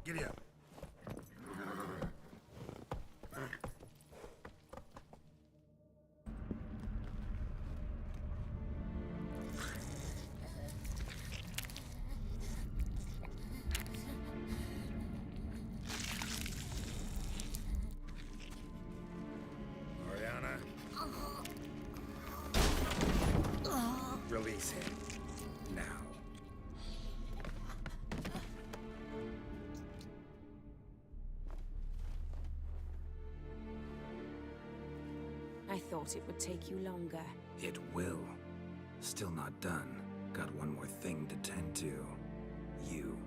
Giddy up. Oriana. Release him. Now. I thought it would take you longer. It will. Still not done. Got one more thing to tend to. You.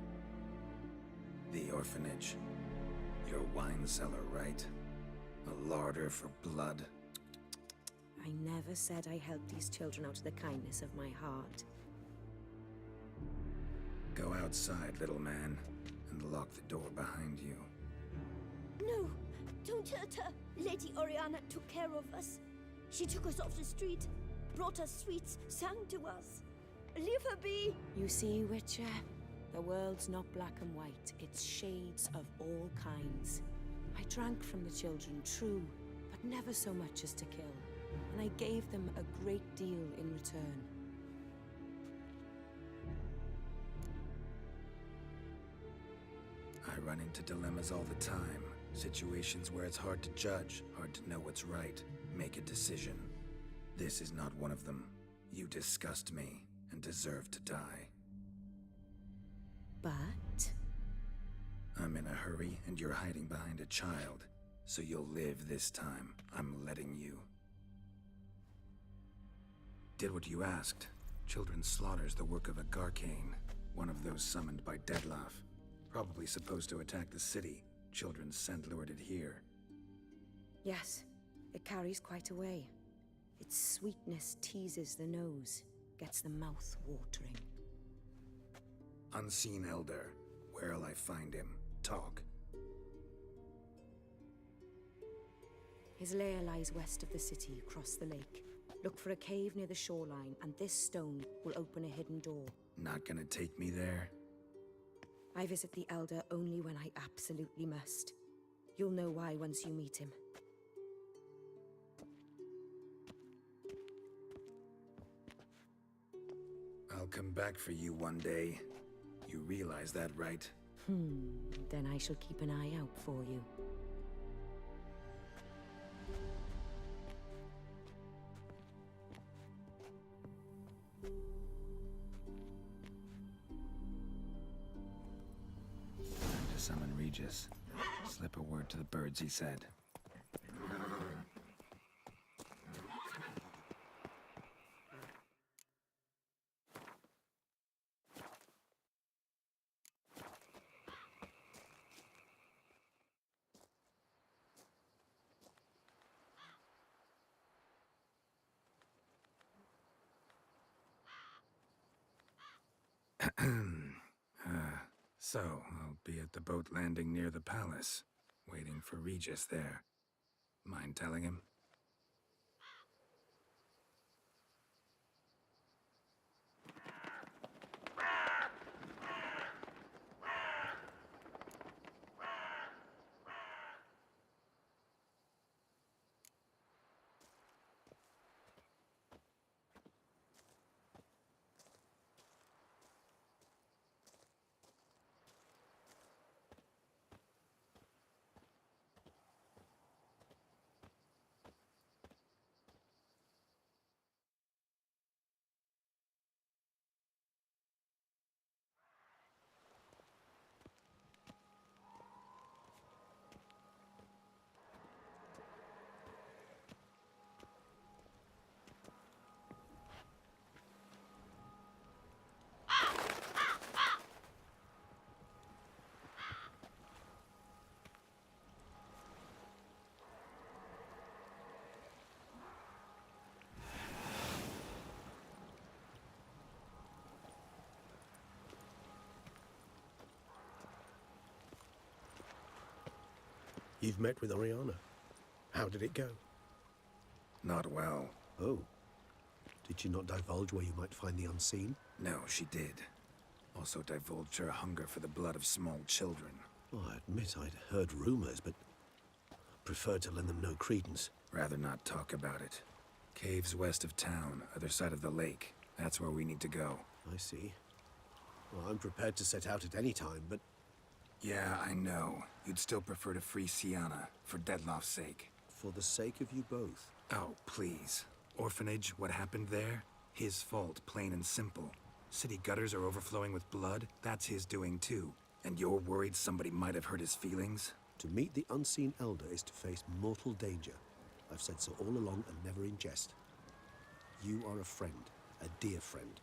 The orphanage. Your wine cellar, right? A larder for blood. I never said I helped these children out of the kindness of my heart. Go outside, little man, and lock the door behind you. No, don't hurt her. Lady Oriana took care of us. She took us off the street, brought us sweets, sang to us. Leave her be. You see, Witcher? The world's not black and white. It's shades of all kinds. I drank from the children, true, but never so much as to kill. And I gave them a great deal in return. I run into dilemmas all the time. Situations where it's hard to judge, hard to know what's right, make a decision. This is not one of them. You disgust me and deserve to die. But? I'm in a hurry and you're hiding behind a child. So you'll live this time. I'm letting you. Did what you asked. Children's slaughter's the work of a Garcane, one of those summoned by Dettlaff. Probably supposed to attack the city. Children's scent lured it here. Yes, it carries quite a way. Its sweetness teases the nose, gets the mouth watering. Unseen Elder. Where'll I find him? Talk. His lair lies west of the city, across the lake. Look for a cave near the shoreline, and this stone will open a hidden door. Not gonna take me there? I visit the Elder only when I absolutely must. You'll know why once you meet him. I'll come back for you one day. You realize that, right? Then I shall keep an eye out for you. Time to summon Regis. Slip a word to the birds, he said. So, I'll be at the boat landing near the palace, waiting for Regis there. Mind telling him? You've met with Oriana. How did it go? Not well. Oh. Did she not divulge where you might find the unseen? No, she did. Also divulged her hunger for the blood of small children. Well, I admit I'd heard rumors, but preferred to lend them no credence. Rather not talk about it. Caves west of town, other side of the lake. That's where we need to go. I see. Well, I'm prepared to set out at any time, but Yeah, I know. You'd still prefer to free Sienna, for Dettloff's sake. for the sake of you both. Oh, please. Orphanage, what happened there? His fault, plain and simple. City gutters are overflowing with blood. That's his doing too. And you're worried somebody might have hurt his feelings? To meet the unseen elder is to face mortal danger. I've said so all along and never in jest. You are a friend, a dear friend.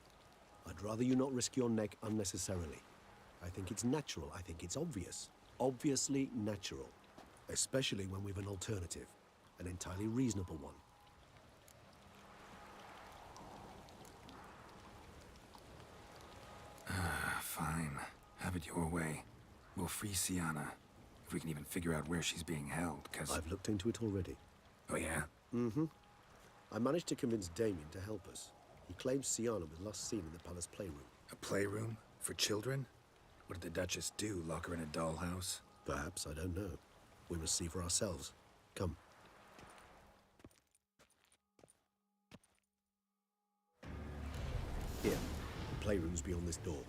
I'd rather you not risk your neck unnecessarily. I think it's natural, I think it's obvious. Obviously natural. Especially when we've an alternative. An entirely reasonable one. Fine. Have it your way. We'll free Sienna. If we can even figure out where she's being held, cause... I've looked into it already. Oh yeah? I managed to convince Damien to help us. He claims Sienna was last seen in the palace playroom. A playroom? For children? What did the Duchess do? Lock her in a dollhouse? Perhaps, I don't know. We must see for ourselves. Come. Here, the playroom's beyond this door.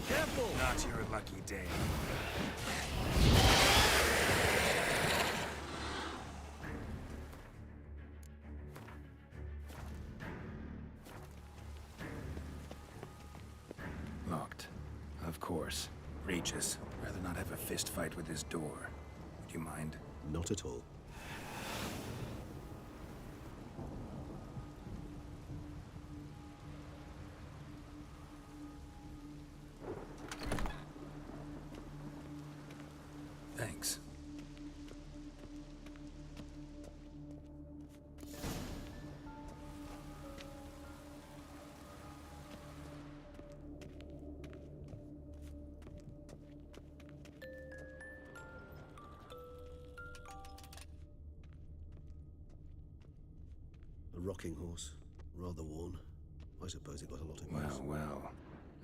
Careful! Not your lucky day. Locked. Of course. Regis. Rather not have a fist fight with this door. Would you mind? Not at all. Thanks. A rocking horse. Rather worn. I suppose it got a lot of use. Well, well.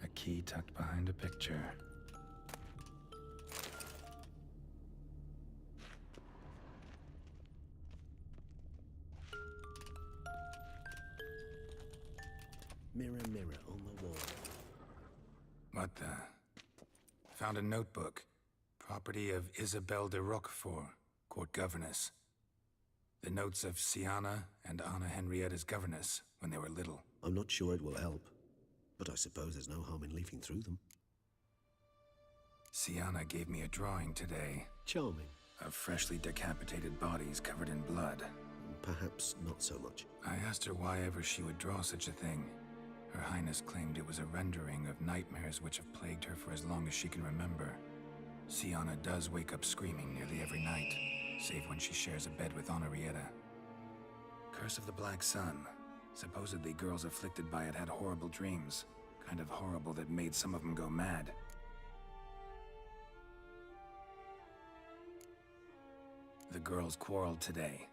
A key tucked behind a picture. Mirror, mirror on the wall. What the? Found a notebook. Property of Isabelle de Roquefort, court governess. The notes of Sienna and Anna Henrietta's governess when they were little. I'm not sure it will help, but I suppose there's no harm in leafing through them. Sienna gave me a drawing today Charming. of freshly decapitated bodies covered in blood. Perhaps not so much. I asked her why ever she would draw such a thing. Her Highness claimed it was a rendering of nightmares which have plagued her for as long as she can remember. Sienna does wake up screaming nearly every night, save when she shares a bed with Henrietta. Curse of the Black Sun. Supposedly girls afflicted by it had horrible dreams. Kind of horrible that made some of them go mad. The girls quarreled today.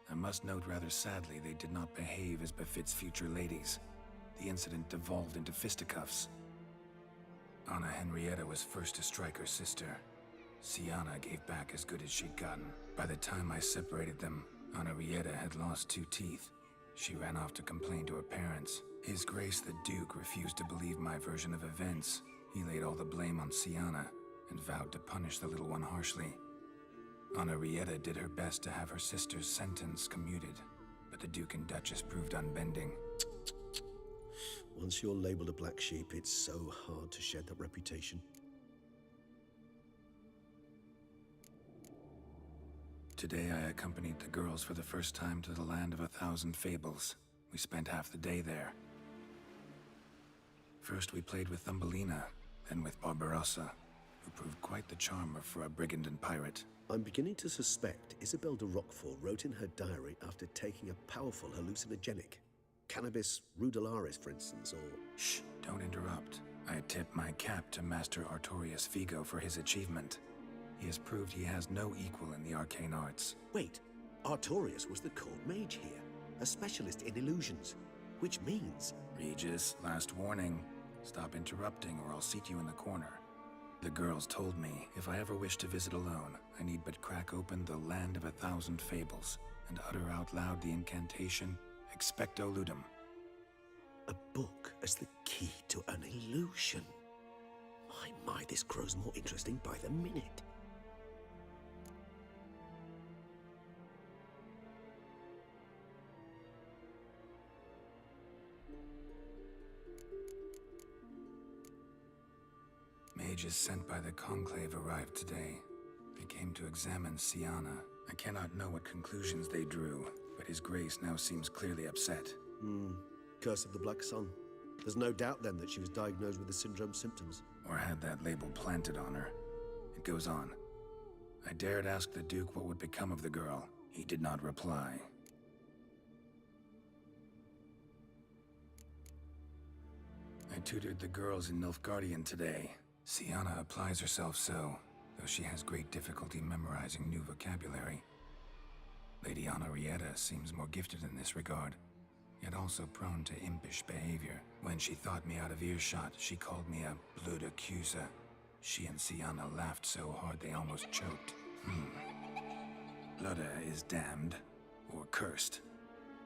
I must note rather sadly they did not behave as befits future ladies. The incident devolved into fisticuffs. Anna Henrietta was first to strike her sister. Sienna gave back as good as she'd gotten. By the time I separated them, Henrietta had lost 2 teeth. She ran off to complain to her parents. His Grace the Duke refused to believe my version of events. He laid all the blame on Sienna and vowed to punish the little one harshly. Henrietta did her best to have her sister's sentence commuted, but the Duke and Duchess proved unbending. Once you're labeled a black sheep, it's so hard to shed that reputation. Today I accompanied the girls for the first time to the land of 1,000 fables. We spent half the day there. First we played with Thumbelina, then with Barbarossa, who proved quite the charmer for a brigand and pirate. I'm beginning to suspect Isabelle de Roquefort wrote in her diary after taking a powerful hallucinogenic. Cannabis rudelaris, for instance, or... Shh, don't interrupt. I tip my cap to Master Artorius Figo for his achievement. He has proved he has no equal in the arcane arts. Wait, Artorius was the court mage here, a specialist in illusions. which means... Regis, last warning. Stop interrupting or I'll seat you in the corner. The girls told me if I ever wish to visit alone, I need but crack open the Land of 1,000 Fables and utter out loud the incantation Expecto Ludum. A book as the key to an illusion. My, this grows more interesting by the minute. Mages sent by the Conclave arrived today. They came to examine Siana. I cannot know what conclusions they drew, but His Grace now seems clearly upset. Curse of the Black Sun. There's no doubt then that she was diagnosed with the syndrome symptoms. Or had that label planted on her. It goes on. I dared ask the Duke what would become of the girl. He did not reply. I tutored the girls in Nilfgaardian today. Siana applies herself so, though she has great difficulty memorizing new vocabulary. Lady Honorrietta seems more gifted in this regard, yet also prone to impish behavior. When she thought me out of earshot, she called me a blood accuser. She and Siana laughed so hard they almost choked. Blooda is damned, or cursed.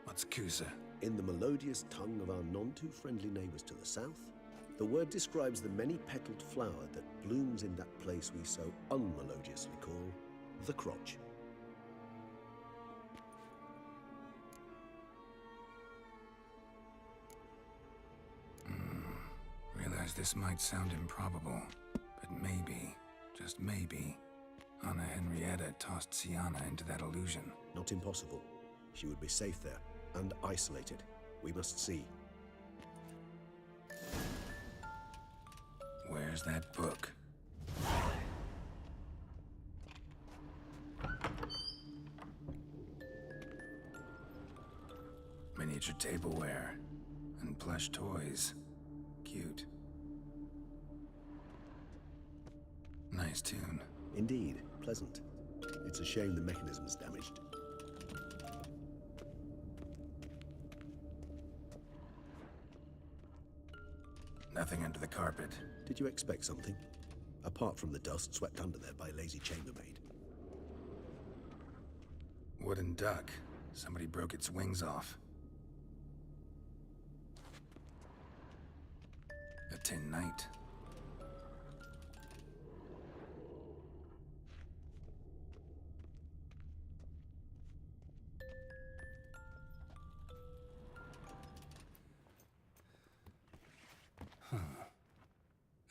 What's Cusa? In the melodious tongue of our none-too-friendly neighbors to the south, the word describes the many-petaled flower that blooms in that place we so unmelodiously call the crotch. Realize this might sound improbable, but maybe, just maybe, Anna Henrietta tossed Siana into that illusion. Not impossible. She would be safe there, and isolated. We must see. Where's that book? Miniature tableware and plush toys. Cute. Nice tune. Indeed, pleasant. It's a shame the mechanism's damaged. Nothing under the carpet. Did you expect something? Apart from the dust swept under there by a lazy chambermaid. Wooden duck. Somebody broke its wings off. A tin knight.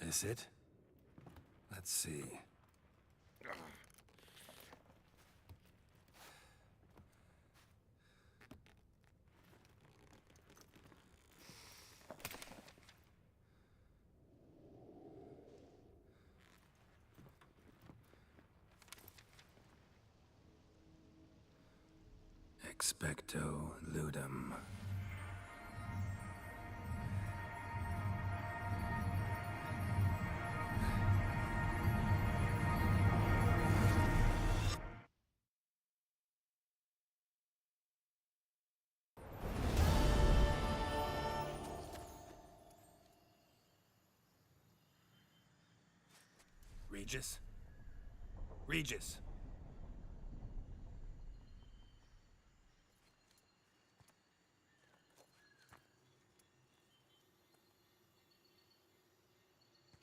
This it? Let's see. Expecto Ludum. Regis? Regis!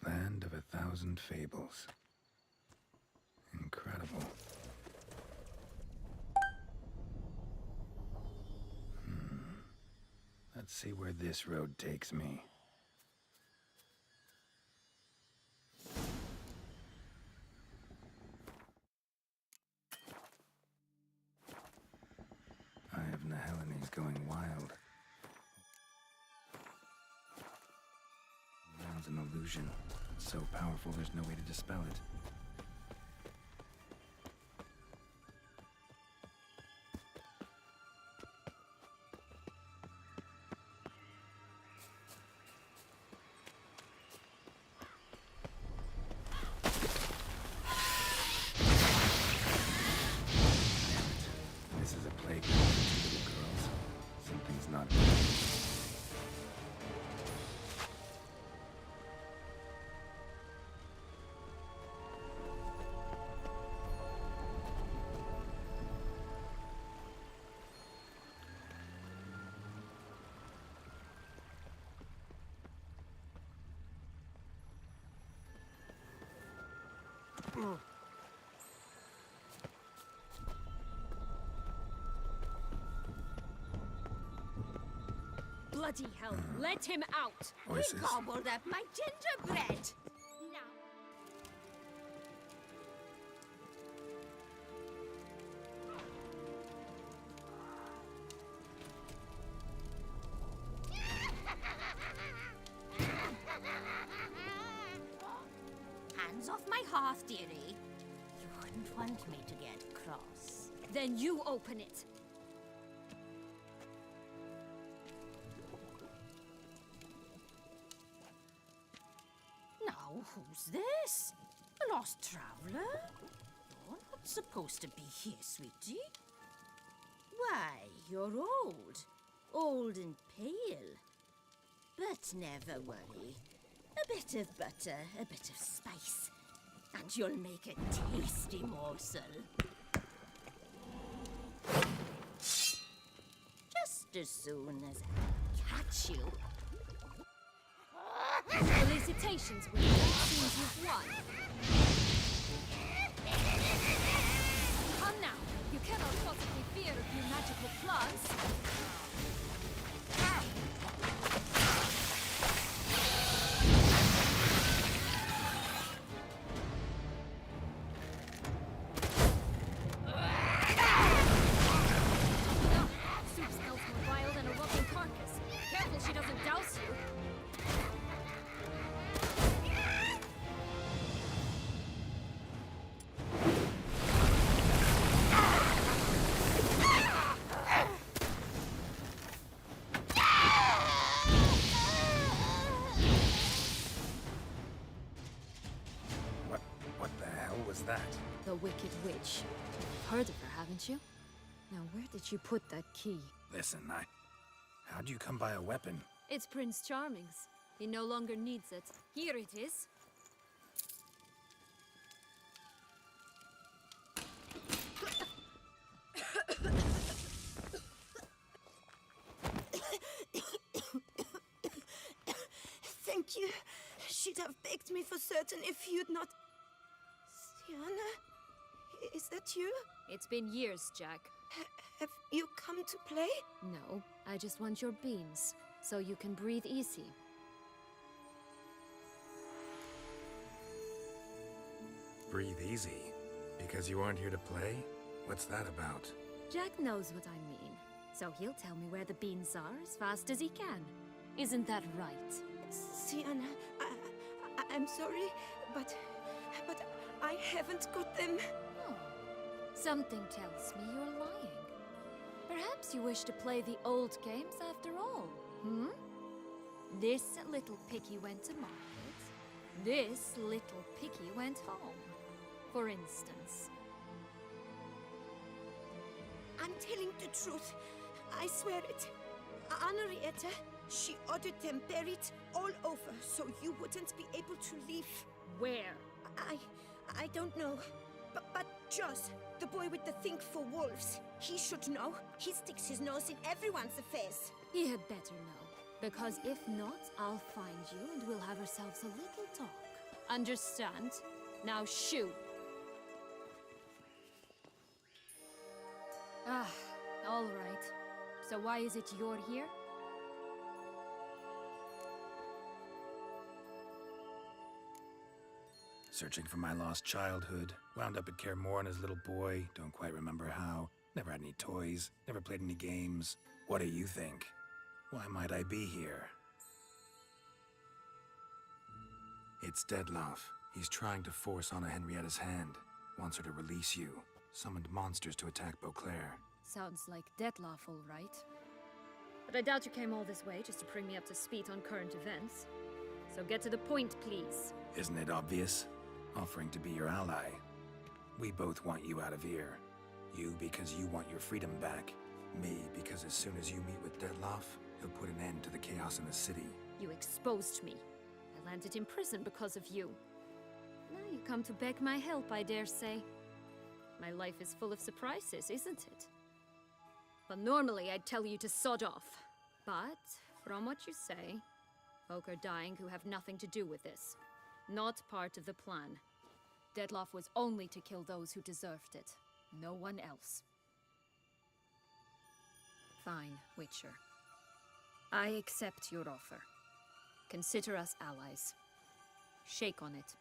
Land of 1,000 Fables. Incredible. Let's see where this road takes me. Eye of Nehelene is going wild. Now's an illusion. It's so powerful there's no way to dispel it. This is a playground for two little girls. Something's not right. Bloody hell, let him out! Voices. Gobbled up my gingerbread. Now. Hands off my hearth, dearie. You wouldn't want me to get cross. Then you open it. Now, who's this? A lost traveler? You're not supposed to be here, sweetie. Why, you're old. Old and pale. But never worry. A bit of butter, a bit of spice, and you'll make a tasty morsel. Just as soon as I catch you. Felicitations, Will. It seems you've won. Come now. You cannot possibly fear a few magical plants. Soup smells more vile than a rotten carcass. Careful she doesn't douse you. What the hell was that? The Wicked Witch. You've heard of her, haven't you? Now, where did you put that key? Listen, how'd you come by a weapon? It's Prince Charming's. He no longer needs it. Here it is. Thank you. She'd have begged me for certain if you'd not... Sienna? Is that you? It's been years, Jack. Have you come to play? No, I just want your beans, so you can breathe easy. Breathe easy. Because you aren't here to play? What's that about? Jack knows what I mean, so he'll tell me where the beans are as fast as he can. Isn't that right? Sienna, I'm sorry, but I haven't got them. Oh, something tells me you're lying. Perhaps you wish to play the old games after all, hmm? This little piggy went to market. This little piggy went home, for instance. I'm telling the truth. I swear it. Henrietta, she ordered them buried all over so you wouldn't be able to leave. Where? I don't know. But Joss, the boy with the thing for wolves, he should know. He sticks his nose in everyone's affairs. He had better know. Because if not, I'll find you and we'll have ourselves a little talk. Understand? Now shoo! Ah, all right. So why is it you're here? Searching for my lost childhood. Wound up at Kaer Morhen as a little boy. Don't quite remember how. Never had any toys. Never played any games. What do you think? Why might I be here? It's Dettlaff. He's trying to force Anna Henrietta's hand. Wants her to release you. Summoned monsters to attack Beauclair. Sounds like Dettlaff, all right. But I doubt you came all this way just to bring me up to speed on current events. So get to the point, please. Isn't it obvious? Offering to be your ally. We both want you out of here. You because you want your freedom back. Me because as soon as you meet with Dettlaff, he'll put an end to the chaos in the city. You exposed me. I landed in prison because of you. Now you come to beg my help, I dare say. My life is full of surprises, isn't it? But normally I'd tell you to sod off. But, from what you say, folk are dying who have nothing to do with this. Not part of the plan. Dettlaff was only to kill those who deserved it. No one else. Fine, Witcher. I accept your offer. Consider us allies. Shake on it.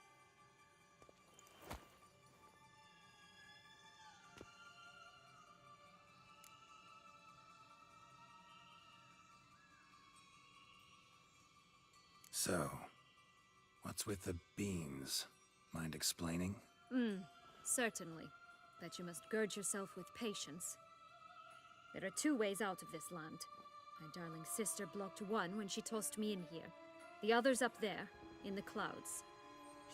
So, what's with the beans? Mind explaining? Certainly. But you must gird yourself with patience. There are 2 ways out of this land. My darling sister blocked one when she tossed me in here. The other's up there, in the clouds.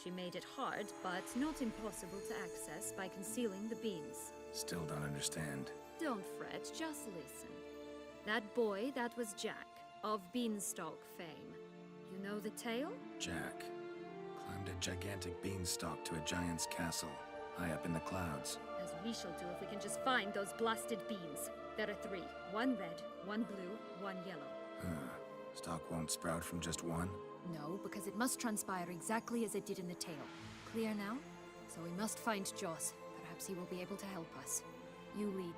She made it hard, but not impossible to access by concealing the beans. Still don't understand. Don't fret, just listen. That boy, that was Jack, of Beanstalk fame. You know the tale? Jack climbed a gigantic beanstalk to a giant's castle, high up in the clouds. As we shall do if we can just find those blasted beans. There are 3. 1 red, 1 blue, 1 yellow. Stalk won't sprout from just one? No, because it must transpire exactly as it did in the tale. Clear now? So we must find Joss. Perhaps he will be able to help us. You lead.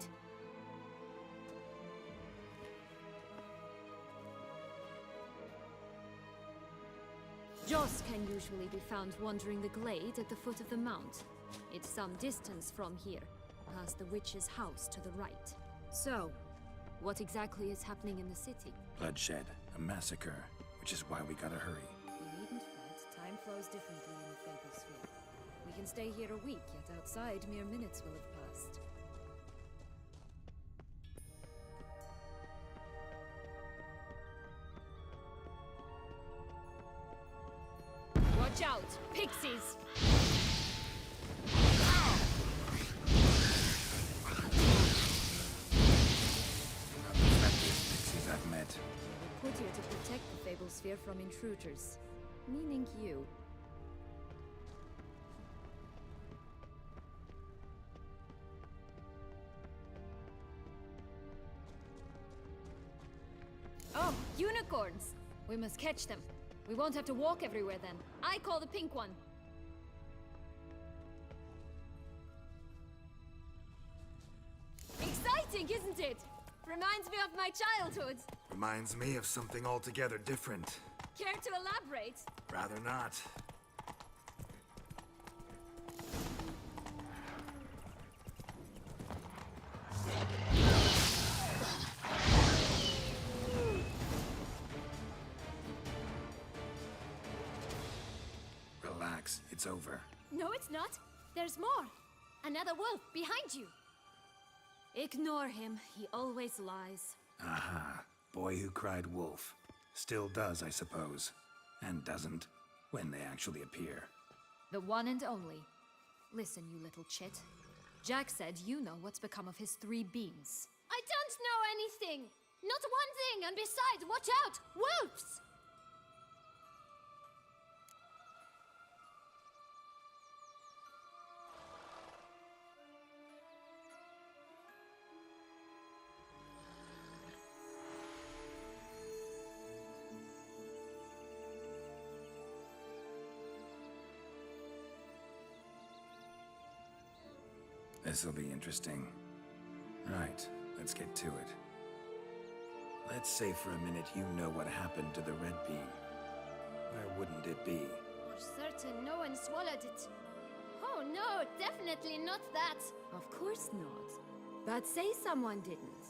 Joss can usually be found wandering the glade at the foot of the mount. It's some distance from here, past the witch's house to the right. So, what exactly is happening in the city? Bloodshed, a massacre, which is why we gotta hurry. You needn't fret. Time flows differently in the Fable-sphere. We can stay here a week, yet outside mere minutes will have passed. Watch out! Pixies! Not the friendliest pixies I've met. We're put here to protect the Fable-sphere from intruders. Meaning you. Oh, unicorns! We must catch them. We won't have to walk everywhere then. I call the pink one. Exciting, isn't it? Reminds me of my childhood. Reminds me of something altogether different. Care to elaborate? Rather not. Relax, it's over. No, it's not. There's more. Another wolf behind you. Ignore him. He always lies. Aha. Boy who cried wolf. Still does, I suppose. And doesn't, when they actually appear. The one and only. Listen, you little chit. Jack said you know what's become of his 3 beans. I don't know anything! Not one thing, and besides, watch out! Wolves! This'll be interesting. Right, let's get to it. Let's say for a minute you know what happened to the red bean. Where wouldn't it be? For certain, no one swallowed it. Oh no, definitely not that. Of course not. But say someone didn't.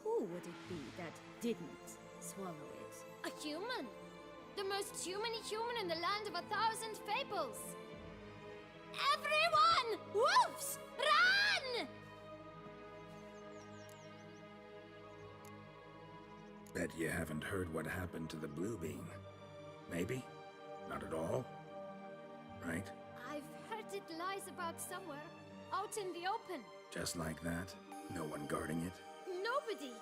Who would it be that didn't swallow it? A human. The most humany human in the land of 1,000 fables. Everyone! Wolves! Run! Bet you haven't heard what happened to the blue bean. Maybe? Not at all? Right? I've heard it lies about somewhere, out in the open. Just like that? No one guarding it? Nobody.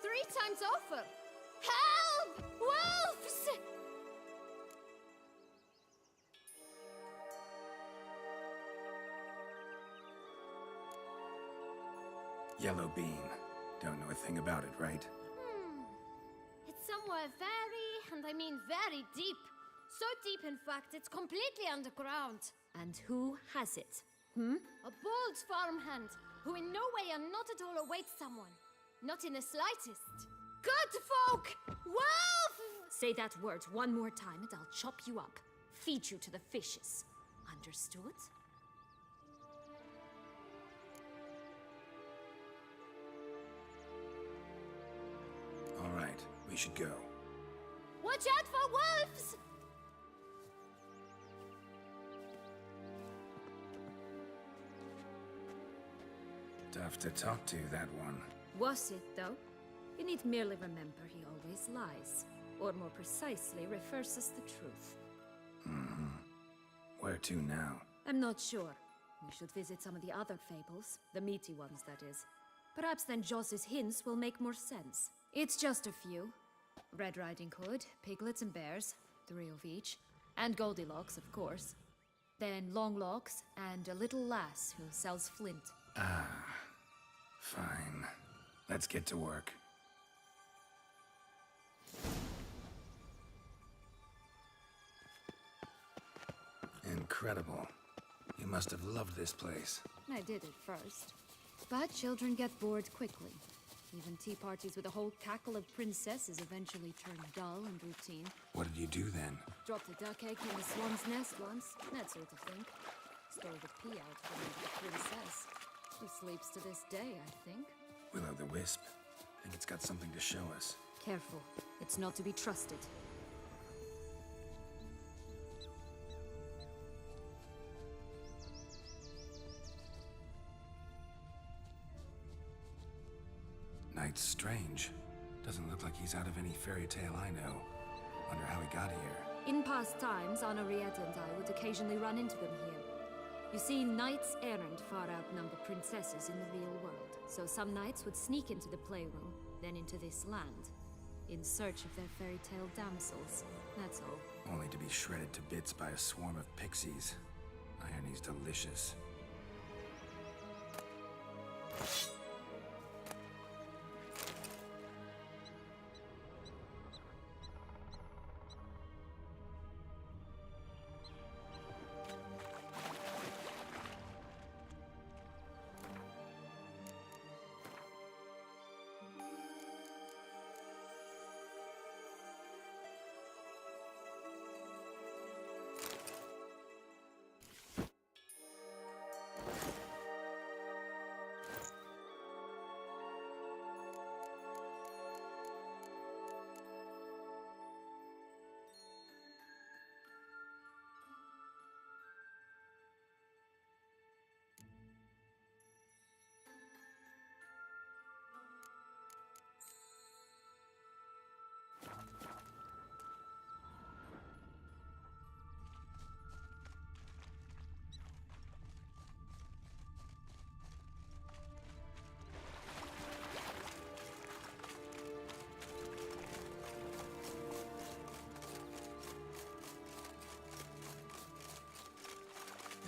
3 times over. Help! Wolves! Yellow bean. Don't know a thing about it, right? It's somewhere very, and I mean very deep. So deep, in fact, it's completely underground. And who has it? A bold farmhand who in no way and not at all awaits someone. Not in the slightest. Good folk! Wolf! Say that word one more time and I'll chop you up. Feed you to the fishes. Understood? All right, we should go. Watch out for wolves! Tough to talk to, that one. Was it, though? You need merely remember he always lies. Or more precisely, refers us the truth. Where to now? I'm not sure. We should visit some of the other fables. The meaty ones, that is. Perhaps then Joss's hints will make more sense. It's just a few. Red Riding Hood, piglets and bears, 3 of each. And Goldilocks, of course. Then Longlocks, and a little lass who sells flint. Fine. Let's get to work. Incredible. You must have loved this place. I did at first. But children get bored quickly. Even tea parties with a whole cackle of princesses eventually turn dull and routine. What did you do then? Dropped a duck egg in the swan's nest once, that sort of thing. Stole the pea out from the princess. She sleeps to this day, I think. Will-o'-the-Wisp. Think it's got something to show us. Careful. It's not to be trusted. Knight's strange. Doesn't look like he's out of any fairy tale I know. Wonder how he got here. In past times, Henriette and I would occasionally run into them here. You see, knights errant far outnumber princesses in the real world. So some knights would sneak into the playroom, then into this land, in search of their fairy tale damsels. That's all. Only to be shredded to bits by a swarm of pixies. Irony's delicious.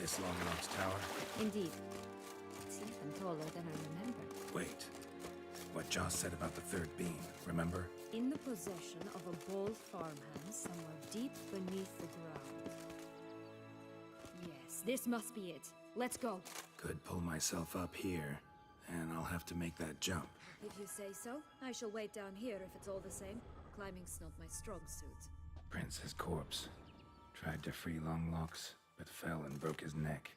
This Longlocks tower? Indeed. It's even taller than I remember. Wait. What Joss said about the third beam, remember? In the possession of a bold farmhand somewhere deep beneath the ground. Yes, this must be it. Let's go. Could pull myself up here, and I'll have to make that jump. If you say so, I shall wait down here if it's all the same. Climbing's not my strong suit. Prince's corpse. Tried to free Longlocks, but fell and broke his neck.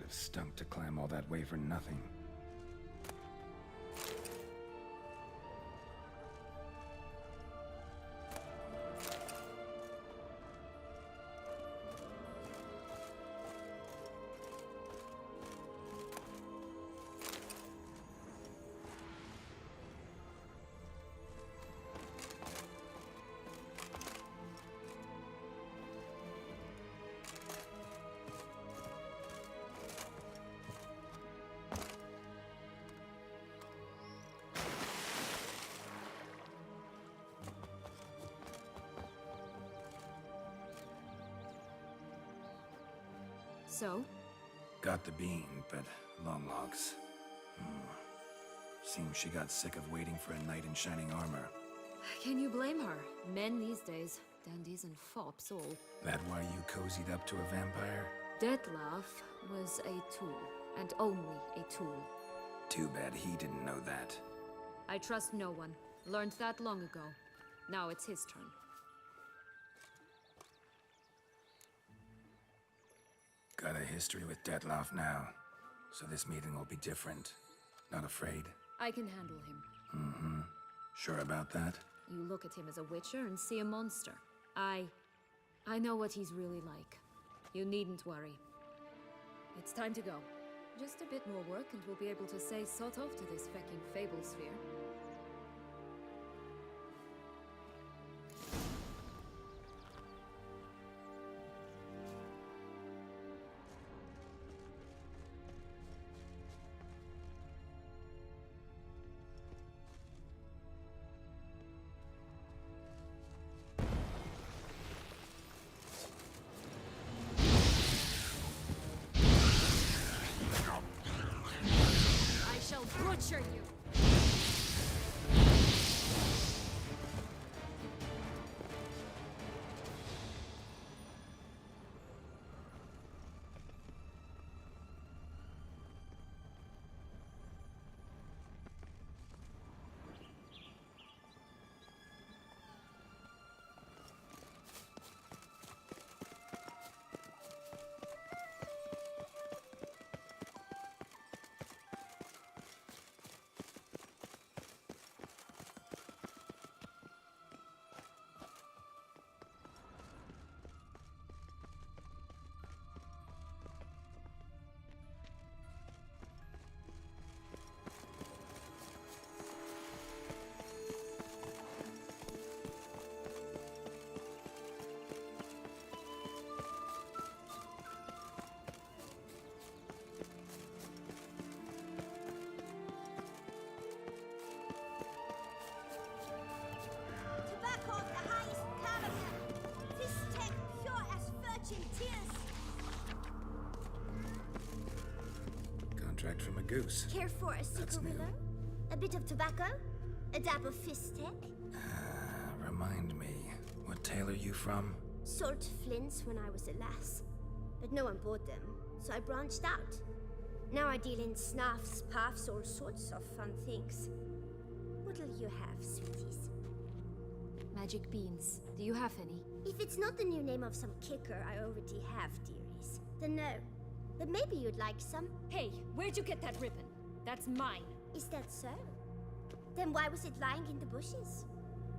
have stunk to climb all that way for nothing. So? Got the bean, but long logs. Seems she got sick of waiting for a knight in shining armor. Can you blame her? Men these days, dandies and fops all. That why you cozied up to a vampire? Dettlaff was a tool, and only a tool. Too bad he didn't know that. I trust no one. Learned that long ago. Now it's his turn. Got a history with Dettlaff now, so this meeting will be different. Not afraid? I can handle him. Sure about that? You look at him as a witcher and see a monster. I know what he's really like. You needn't worry. It's time to go. Just a bit more work and we'll be able to say sort off to this fecking fable sphere. I shall butcher you! Tobacco of the highest caliber. This tech pure as virgin tears. Contract from a goose. Care for a That's new. cigarillo? A bit of tobacco? A dab of fistek? Remind me, what tale are you from? Sold flints when I was a lass. But no one bought them, so I branched out. Now I deal in snuffs, puffs, all sorts of fun things. What'll you have, sweeties? Magic beans. Do you have any? If it's not the new name of some kicker I already have, dearies, then no. But maybe you'd like some. Hey, where'd you get that ribbon? That's mine. Is that so? Then why was it lying in the bushes?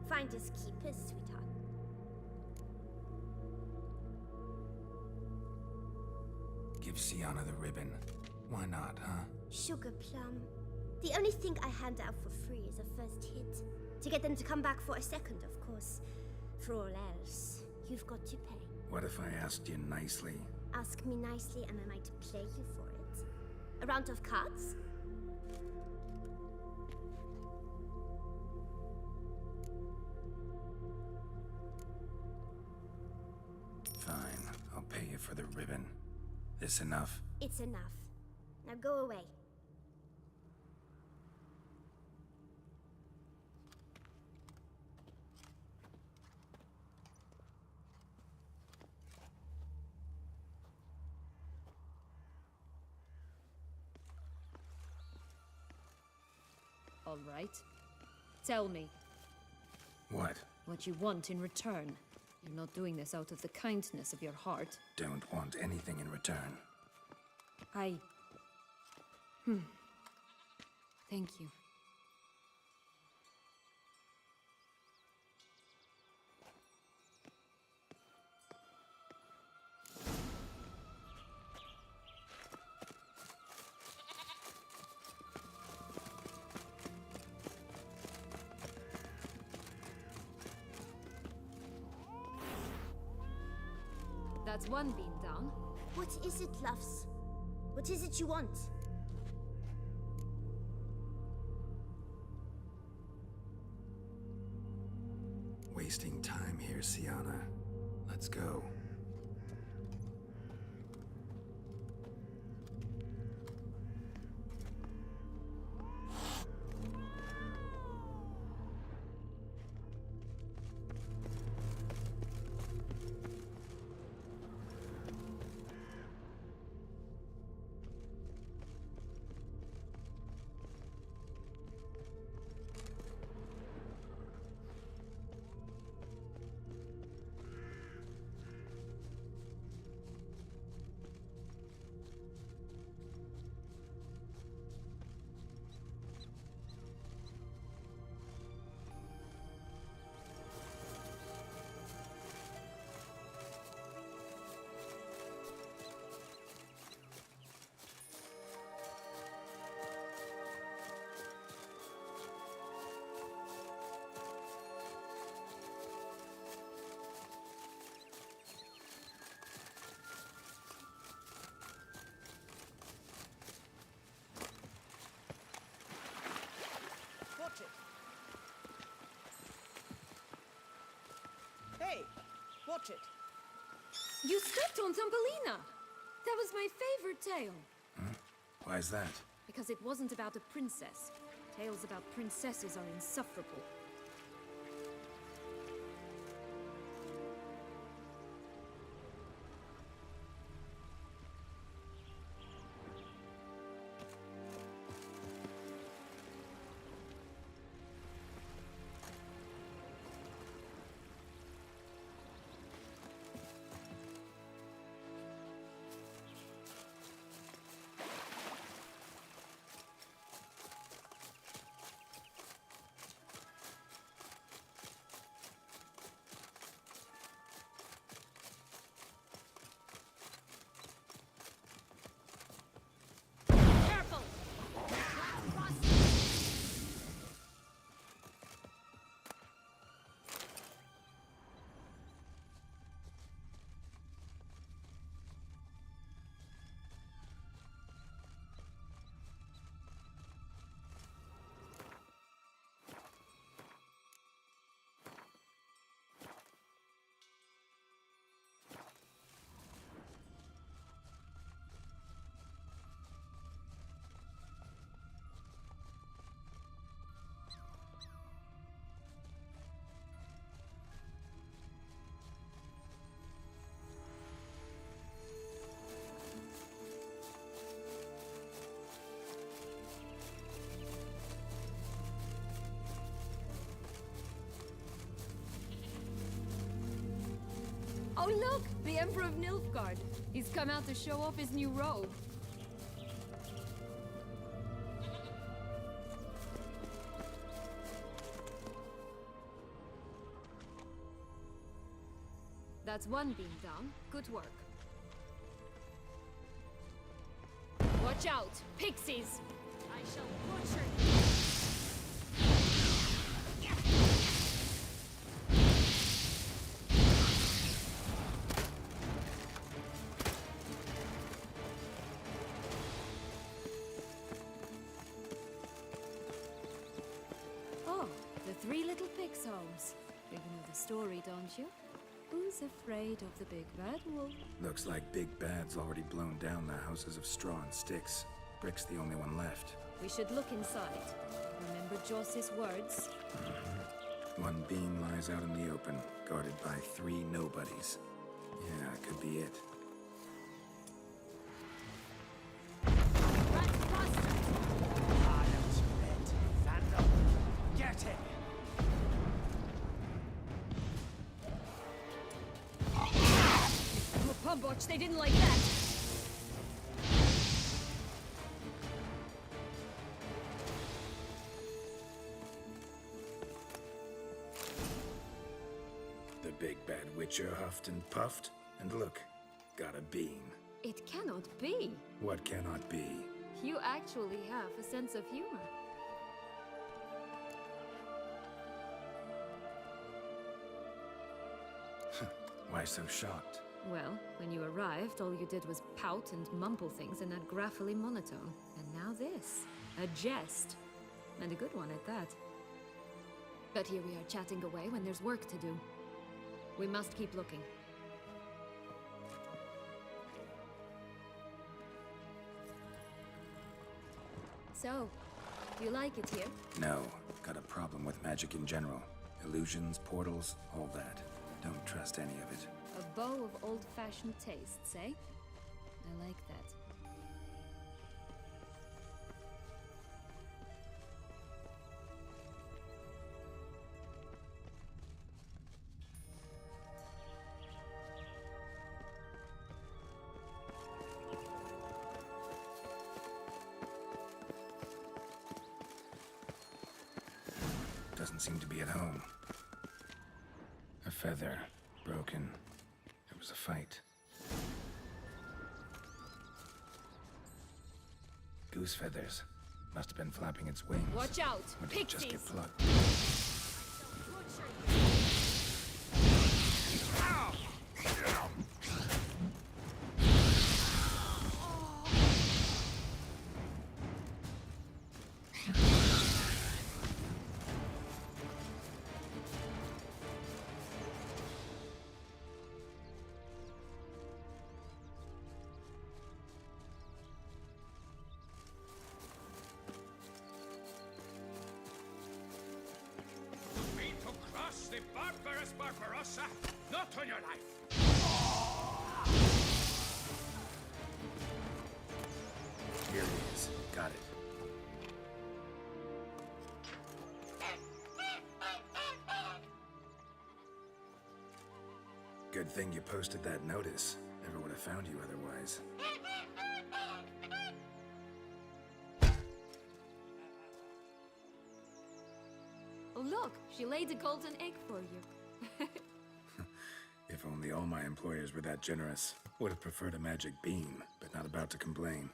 Finders keepers, sweetheart. Give Sienna the ribbon. Why not, huh? Sugar plum. The only thing I hand out for free is a first hit. To get them to come back for a second, of course. For all else, you've got to pay. What if I asked you nicely? Ask me nicely and I might play you for it. A round of cards? Fine, I'll pay you for the ribbon. This enough? It's enough. Now go away. All right. Tell me What? what you want in return. You're not doing this out of the kindness of your heart. Don't want anything in return. Thank you. That's one beam down. What is it, loves? What is it you want? Wasting time here, Sienna. Let's go. Watch it. Hey, watch it. You stepped on Thumbelina! That was my favorite tale. Why is that? Because it wasn't about a princess. Tales about princesses are insufferable. Oh look! The Emperor of Nilfgaard. He's come out to show off his new robe. That's one beam down. Good work. Watch out! Pixies! I shall butcher you! Oh, the three little pigs' homes. You know the story, don't you? Who's afraid of the big bad wolf? Looks like Big Bad's already blown down the houses of straw and sticks. Brick's the only one left. We should look inside. Remember Joss's words? One beam lies out in the open, guarded by 3 nobodies. Yeah, could be it. Get it! Oh, Pumbotch, they didn't like that! Nature huffed and puffed, and look, got a bean. It cannot be. What cannot be? You actually have a sense of humor. Why so shocked? Well, when you arrived, all you did was pout and mumble things in that graphically monotone. And now this. A jest. And a good one at that. But here we are chatting away when there's work to do. We must keep looking. So, do you like it here? No, got a problem with magic in general. Illusions, portals, all that. Don't trust any of it. A bow of old-fashioned tastes, eh? I like that. Doesn't seem to be at home. A feather. Broken. It was a fight. Goose feathers. Must have been flapping its wings. Watch out! Or did it just get Pixies! plucked? The barbarous Barbarossa, not on your life. Here it is. Got it. Good thing you posted that notice. Never would have found you otherwise. Oh look, she laid a golden egg for you. If only all my employers were that generous. Would have preferred a magic beam, but not about to complain.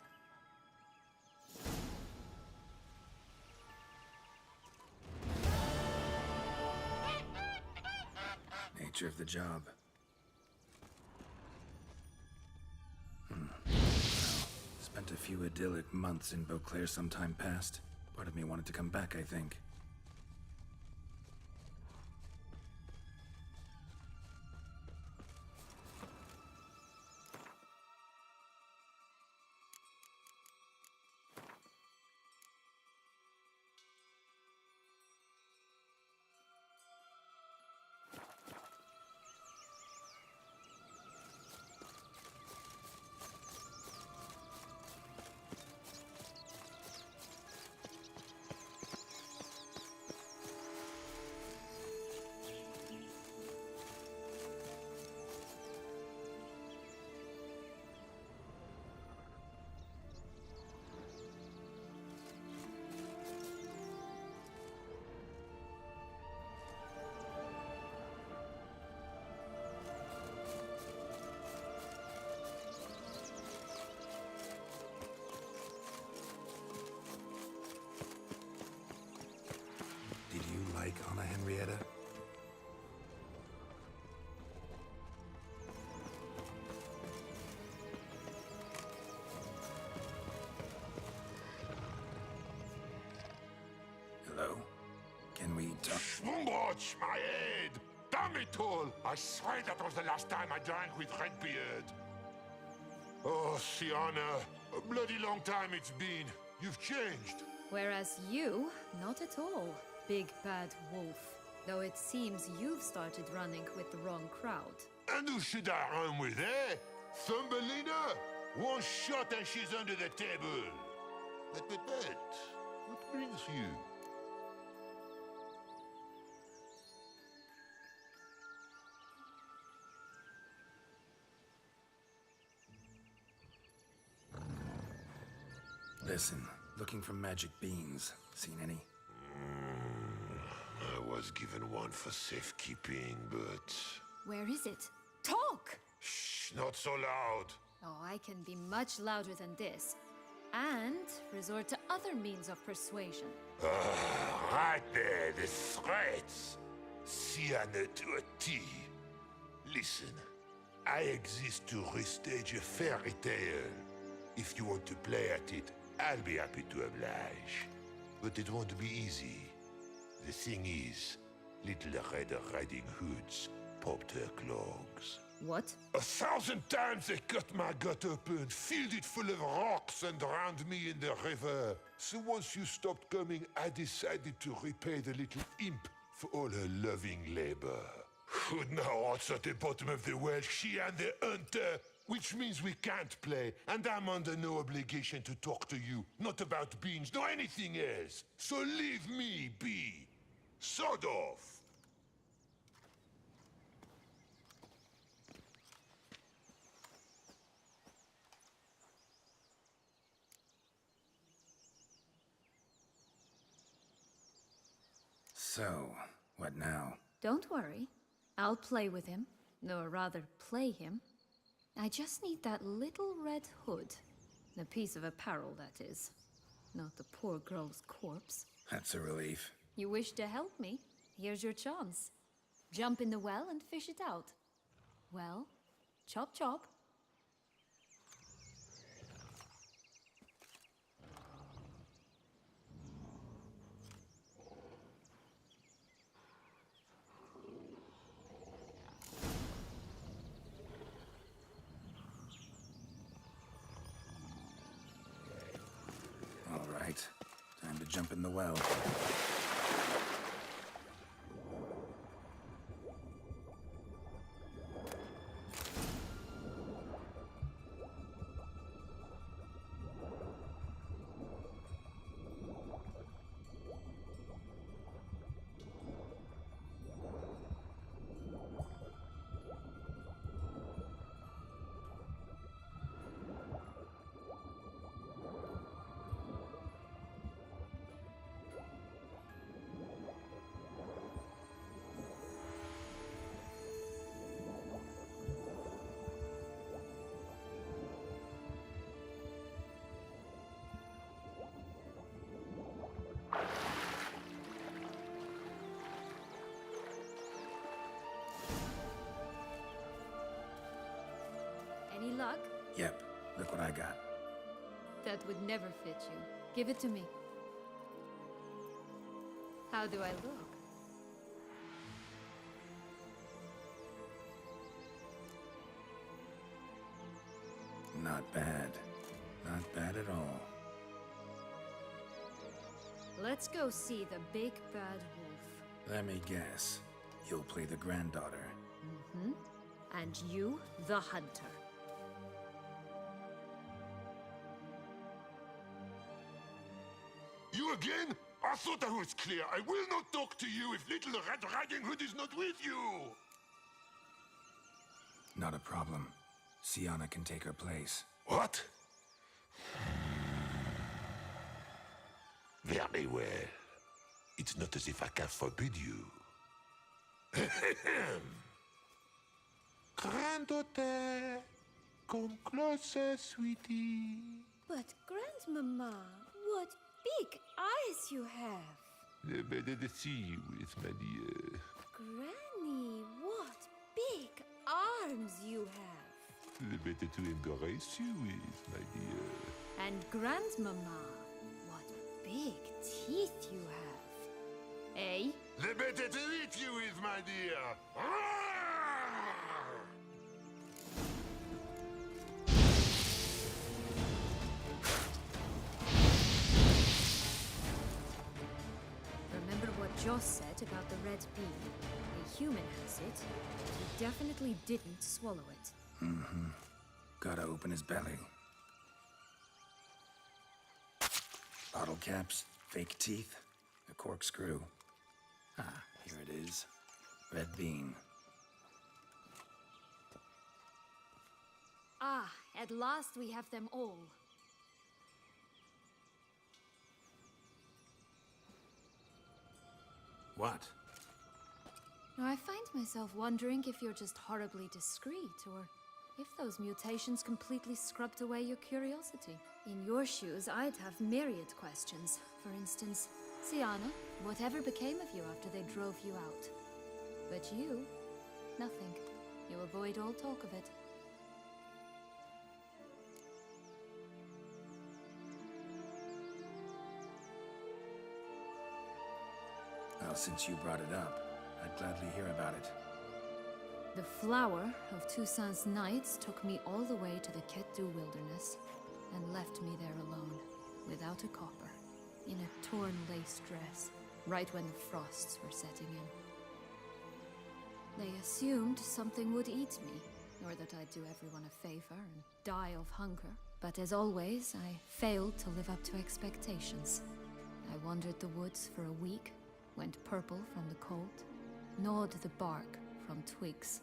Nature of the job. Well, spent a few idyllic months in Beauclair some time past. Part of me wanted to come back, I think. Did you like Anna Henrietta? Hello? Can we talk? Schwumboch, my head! Damn it all! I swear that was the last time I drank with Redbeard. Oh, Sienna, a bloody long time it's been. You've changed. Whereas you, not at all, big bad wolf. Though it seems you've started running with the wrong crowd. And who should I run with, eh? Thumbelina? One shot and she's under the table. But, what brings you? Listen, looking for magic beans. Seen any? I was given one for safekeeping, but Where is it? Talk! Shh, not so loud. Oh, I can be much louder than this. And resort to other means of persuasion. Right there, the threats. Sienna to a T. Listen, I exist to restage a fairy tale. If you want to play at it, I'll be happy to oblige. But it won't be easy. The thing is, Little Red Riding Hoods popped her clogs. What? 1,000 times they cut my gut open, filled it full of rocks, and drowned me in the river. So once you stopped coming, I decided to repay the little imp for all her loving labor. Now it's at the bottom of the well, she and the hunter, which means we can't play, and I'm under no obligation to talk to you, not about beans, nor anything else. So leave me be. Sod off. So, what now? Don't worry. I'll play with him. Or rather, play him. I just need that little red hood. A piece of apparel, that is. Not the poor girl's corpse. That's a relief. You wish to help me? Here's your chance. Jump in the well and fish it out. Well, chop chop. All right. Time to jump in the well. Any luck? Yep, look what I got. That would never fit you. Give it to me. How do I look? Not bad. Not bad at all. Let's go see the big bad wolf. Let me guess. You'll play the granddaughter. Mm-hmm. And you, the hunter. You again? I thought I was clear. I will not talk to you if Little Red Riding Hood is not with you. Not a problem. Sienna can take her place. What? Very well. It's not as if I can forbid you. Granddaughter, come closer, sweetie. But, Grandmama, what big eyes you have. The better to see you with, my dear. Granny, what big arms you have. The better to embrace you with, my dear. And Grandmama, what big teeth you have. Eh? The better to eat you with, my dear. Remember what Joss said about the red bean? A human has it, but he definitely didn't swallow it. Mm-hmm. Gotta open his belly. Bottle caps, fake teeth, a corkscrew. Ah, here it is. Red bean. Ah, at last we have them all. What? Now, I find myself wondering if you're just horribly discreet, or if those mutations completely scrubbed away your curiosity. In your shoes, I'd have myriad questions. For instance, Siana, whatever became of you after they drove you out? But you, nothing. You avoid all talk of it. Well, since you brought it up, I'd gladly hear about it. The flower of Toussaint's Knights took me all the way to the Ketdu wilderness and left me there alone, without a copper, in a torn lace dress, right when the frosts were setting in. They assumed something would eat me, or that I'd do everyone a favor and die of hunger. But as always, I failed to live up to expectations. I wandered the woods for a week, went purple from the cold, gnawed the bark from twigs.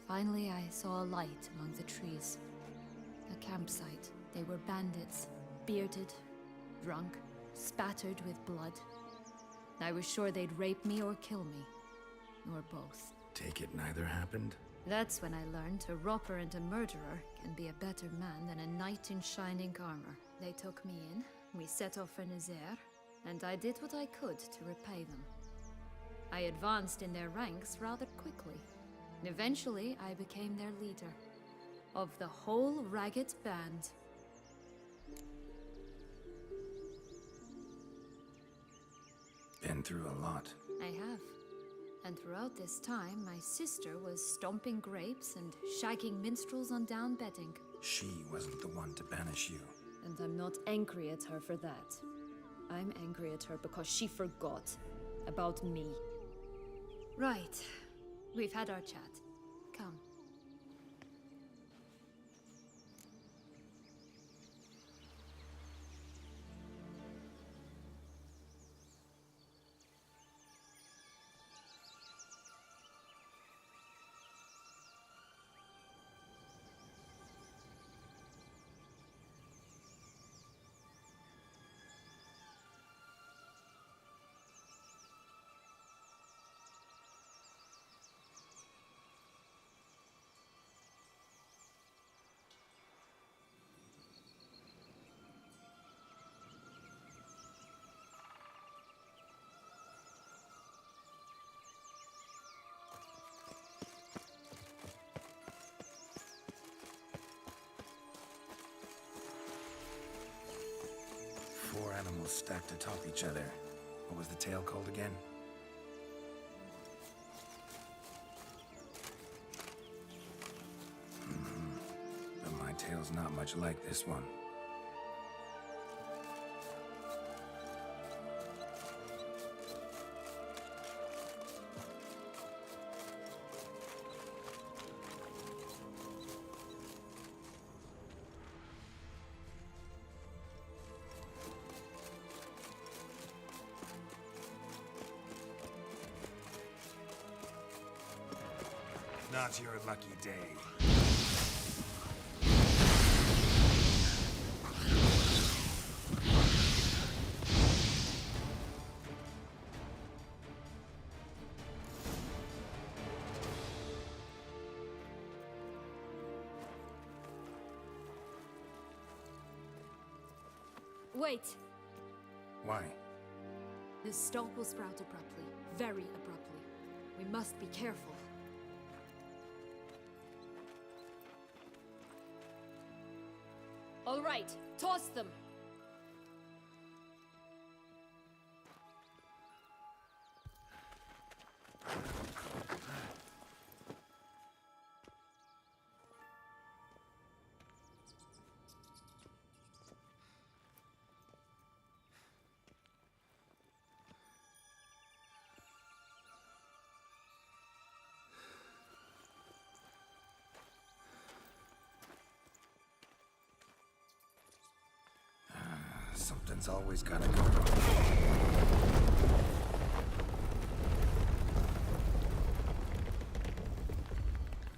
Finally, I saw a light among the trees. A campsite. They were bandits, bearded, drunk, spattered with blood. I was sure they'd rape me or kill me, or both. Take it neither happened? That's when I learned a robber and a murderer can be a better man than a knight in shining armor. They took me in, we set off for Nazaire, and I did what I could to repay them. I advanced in their ranks rather quickly. Eventually, I became their leader. Of the whole ragged band. Been through a lot. I have. And throughout this time, my sister was stomping grapes and shagging minstrels on down bedding. She wasn't the one to banish you. And I'm not angry at her for that. I'm angry at her because she forgot about me. Right. We've had our chat. Come. Four animals stacked atop each other. What was the tale called again? But my tale's not much like this one. Not your lucky day. Wait! Why? The stalk will sprout abruptly. Very abruptly. We must be careful. All right, toss them! Something's always gotta go wrong.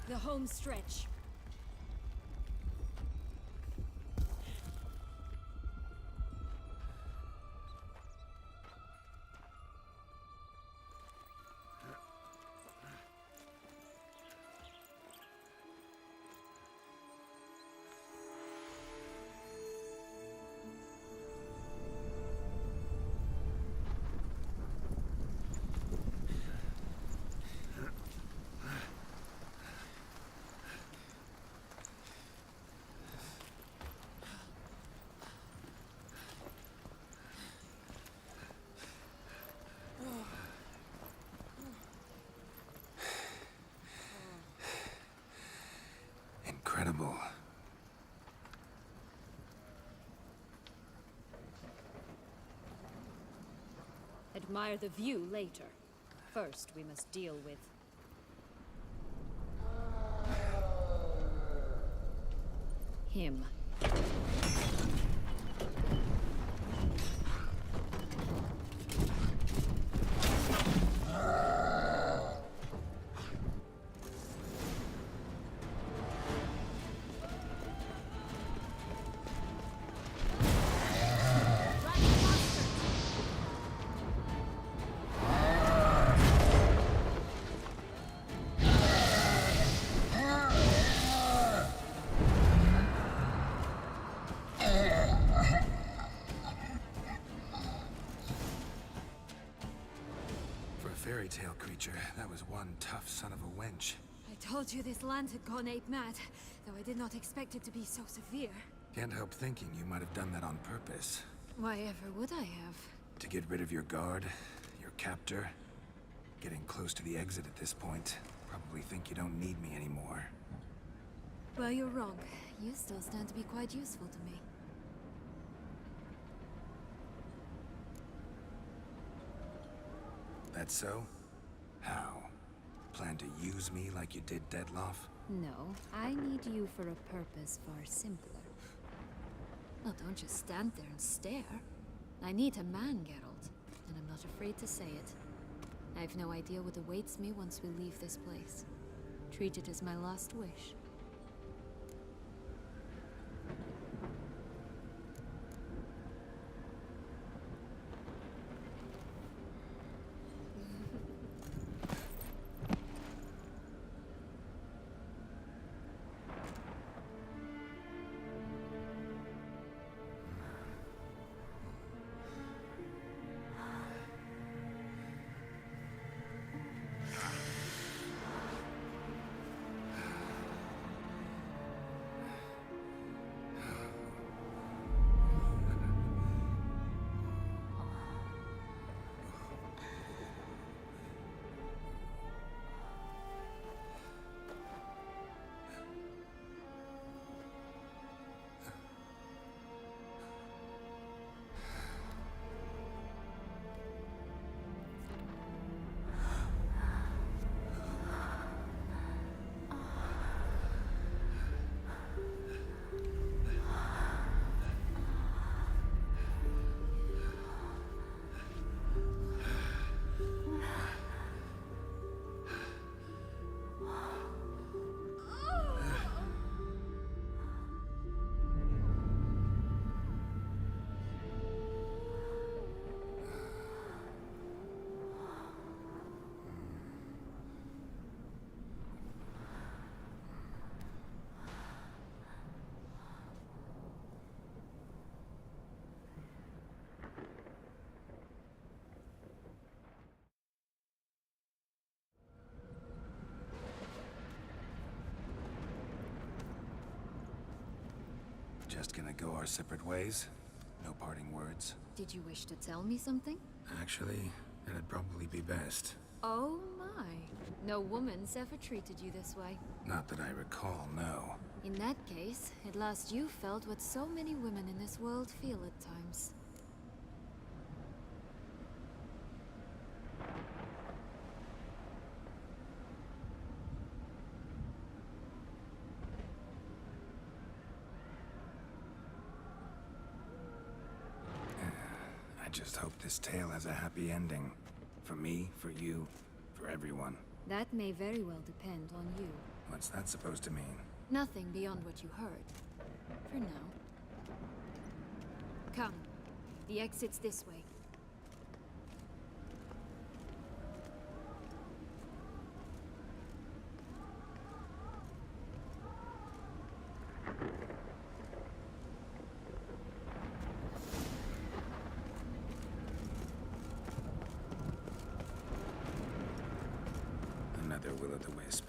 The home stretch. admire the view later. First, we must deal with... him. Fairy tale creature, that was one tough son of a wench. I told you this land had gone ape-mad, though I did not expect it to be so severe. Can't help thinking you might have done that on purpose. Why ever would I have? To get rid of your guard, your captor. Getting close to the exit at this point. Probably think you don't need me anymore. Well, you're wrong. You still stand to be quite useful to me. That so? How? Plan to use me like you did Dettlaff? No, I need you for a purpose far simpler. Well, don't just stand there and stare. I need a man, Geralt, and I'm not afraid to say it. I have no idea what awaits me once we leave this place. Treat it as my last wish. Just gonna go our separate ways? No parting words? Did you wish to tell me something? Actually, it'd probably be best. Oh my. No woman's ever treated you this way. Not that I recall, no. In that case, at last you felt what so many women in this world feel at times. I just hope this tale has a happy ending. For me, for you, for everyone. That may very well depend on you. What's that supposed to mean? Nothing beyond what you heard. For now. Come. The exit's this way. Another will-o'-the-wisp.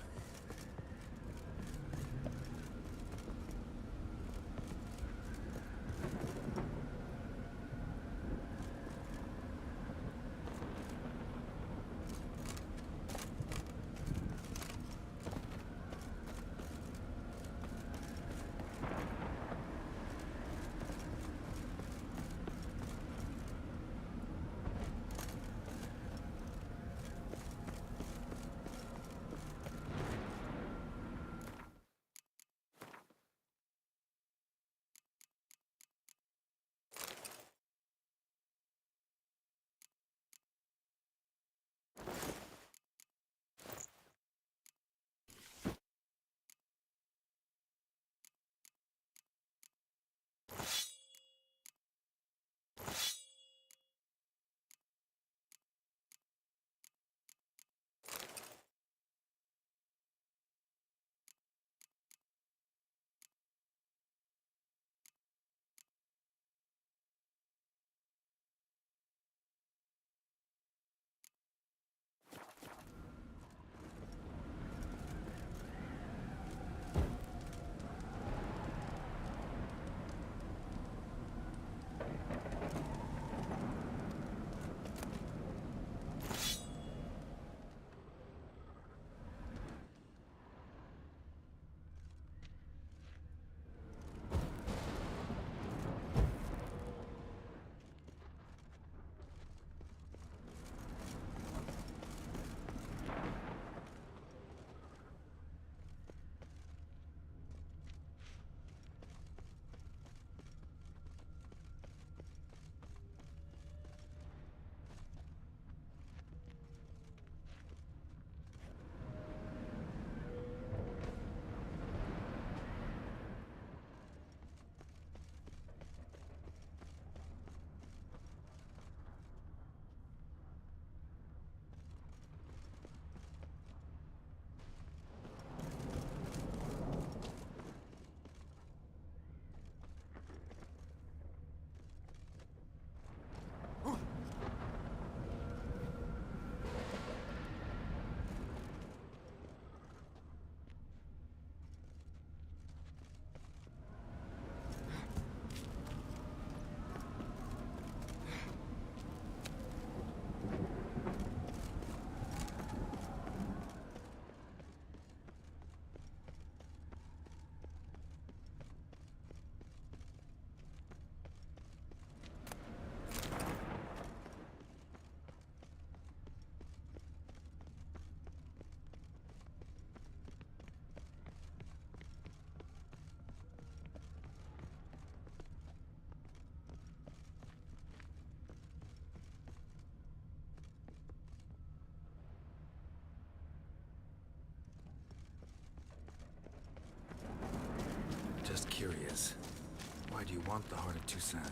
want the Heart of Toussaint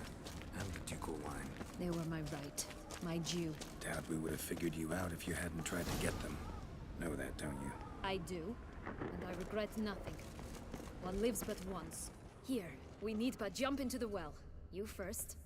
and the ducal wine. They were my right, my due. Doubt we would have figured you out if you hadn't tried to get them. Know that, don't you? I do, and I regret nothing. One lives but once. Here, we need but jump into the well. You first.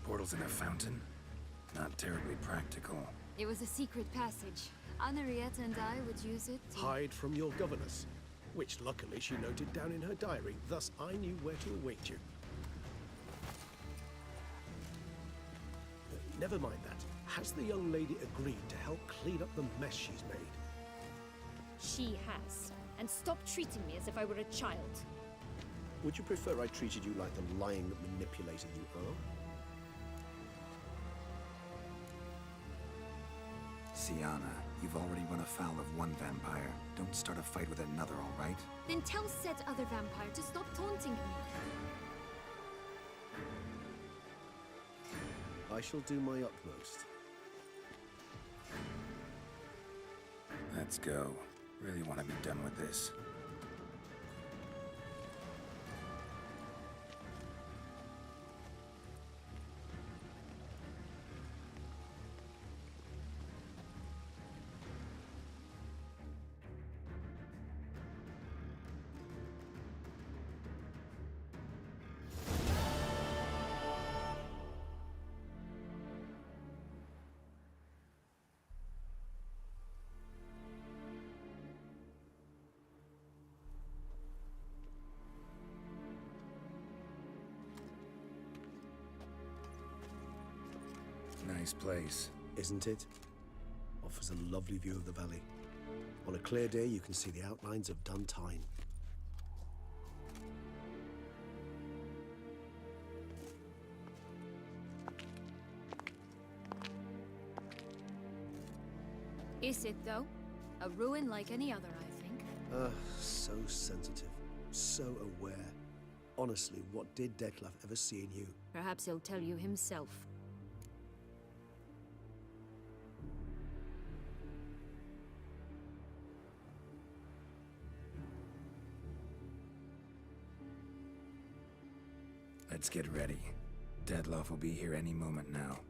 Portals in a fountain? Not terribly practical. It was a secret passage. Henriette and I would use it to... Hide from your governess, which luckily she noted down in her diary, thus I knew where to await you. Never mind that. Has the young lady agreed to help clean up the mess she's made? She has. And stop treating me as if I were a child. Would you prefer I treated you like the lying manipulator you are? Sienna, you've already run afoul of one vampire. Don't start a fight with another, all right? Then tell said other vampire to stop taunting me. I shall do my utmost. Let's go. Really want to be done with this. Nice place. Isn't it? Offers a lovely view of the valley. On a clear day, you can see the outlines of Duntine. Is it, though? A ruin like any other, I think. So sensitive. So aware. Honestly, what did Dettlaff ever see in you? Perhaps he'll tell you himself. Let's get ready. Dettlaff will be here any moment now.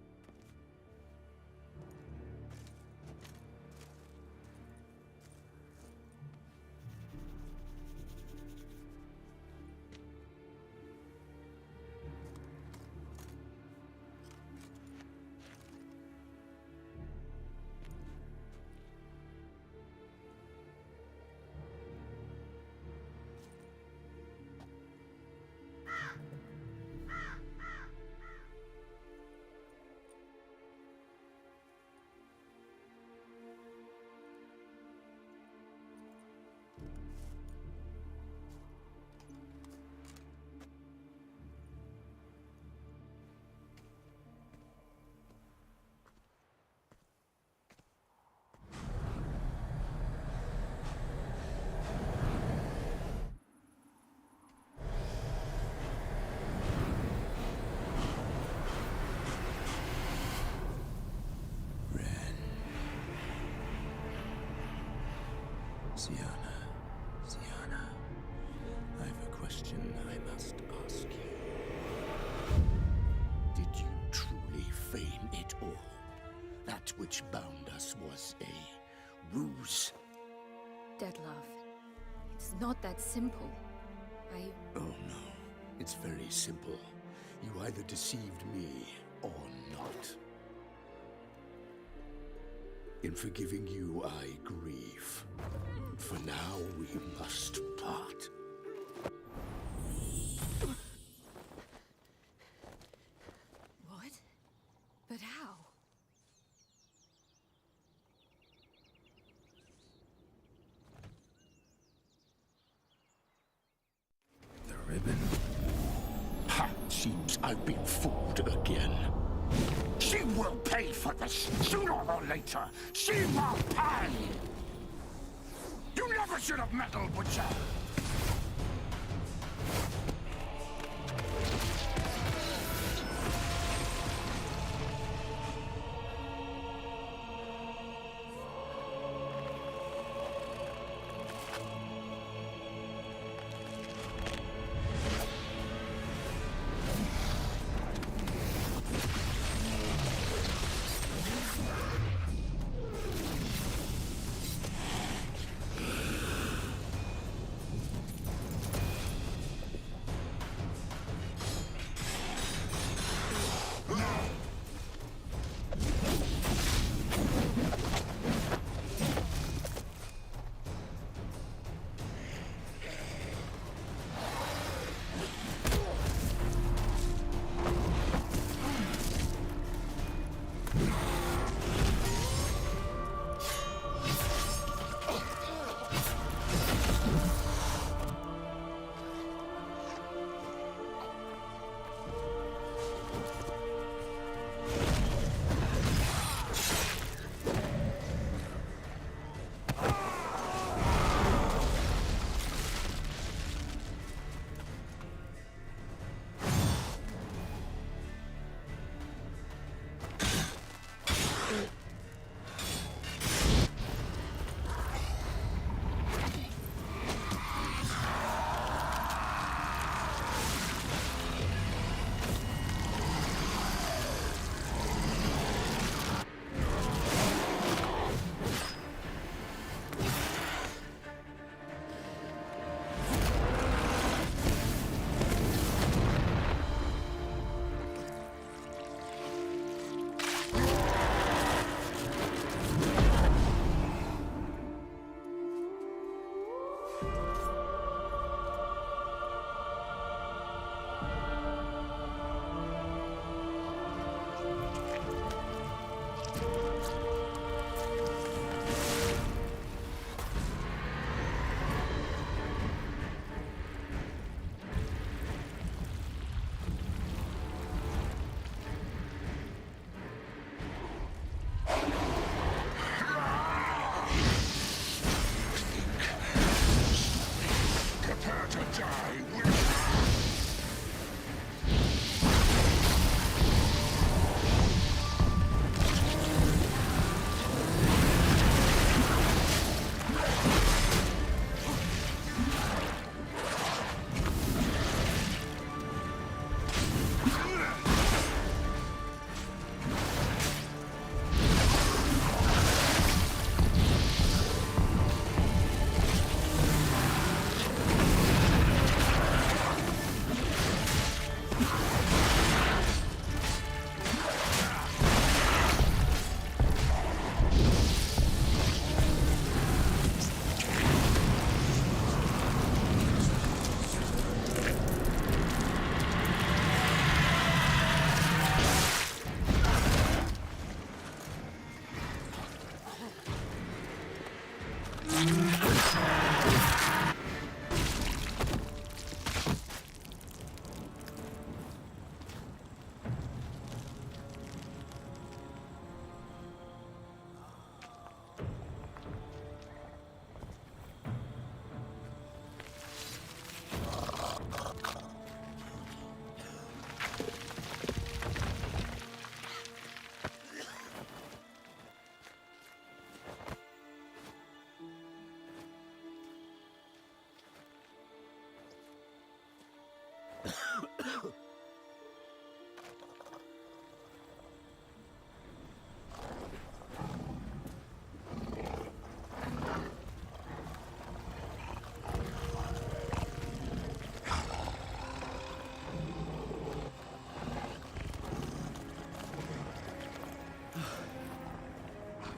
Sienna, I have a question I must ask you. Did you truly feign it all? That which bound us was a ruse? Dettlaff, it's not that simple. Oh no, it's very simple. You either deceived me or not. In forgiving you, I grieve. For now, we must part. What? But how? The ribbon. Ha! Seems I've been fooled again. will pay for this. Sooner or later, she will pay! You never should have meddled with her!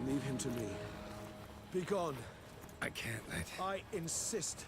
Leave him to me. Be gone. I can't let... I insist.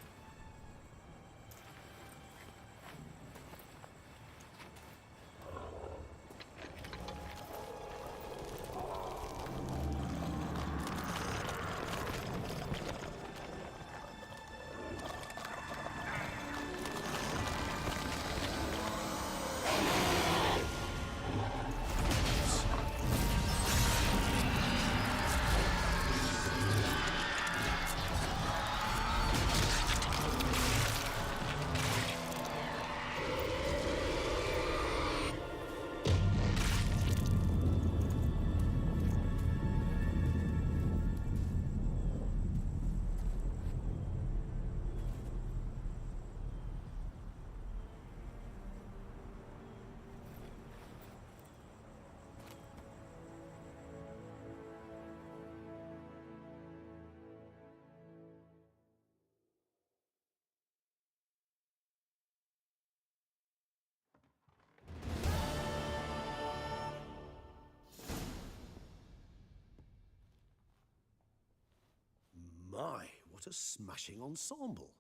What a smashing ensemble.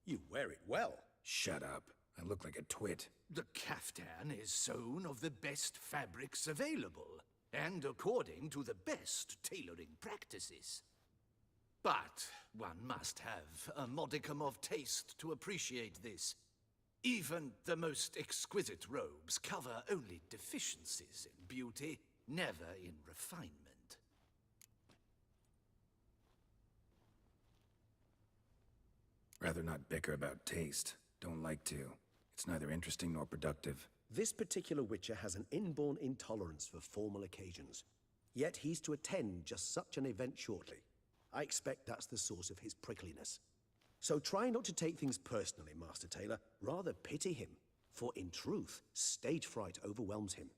You wear it well. Shut up. I look like a twit. The caftan is sewn of the best fabrics available, and according to the best tailoring practices. But one must have a modicum of taste to appreciate this. Even the most exquisite robes cover only deficiencies in beauty, never in refinement. Rather not bicker about taste. Don't like to. It's neither interesting nor productive. This particular Witcher has an inborn intolerance for formal occasions. Yet he's to attend just such an event shortly. I expect that's the source of his prickliness. So try not to take things personally, Master Taylor. Rather pity him. For in truth, stage fright overwhelms him.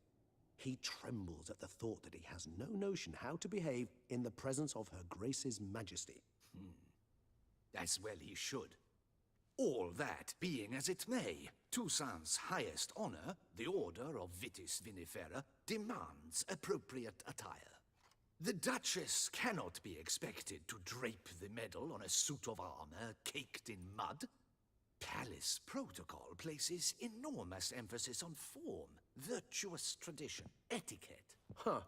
He trembles at the thought that he has no notion how to behave in the presence of Her Grace's Majesty. As well he should. All that being as it may, Toussaint's highest honor, the Order of Vitis Vinifera, demands appropriate attire. The Duchess cannot be expected to drape the medal on a suit of armor caked in mud. Palace protocol places enormous emphasis on form, virtuous tradition, etiquette. Huh.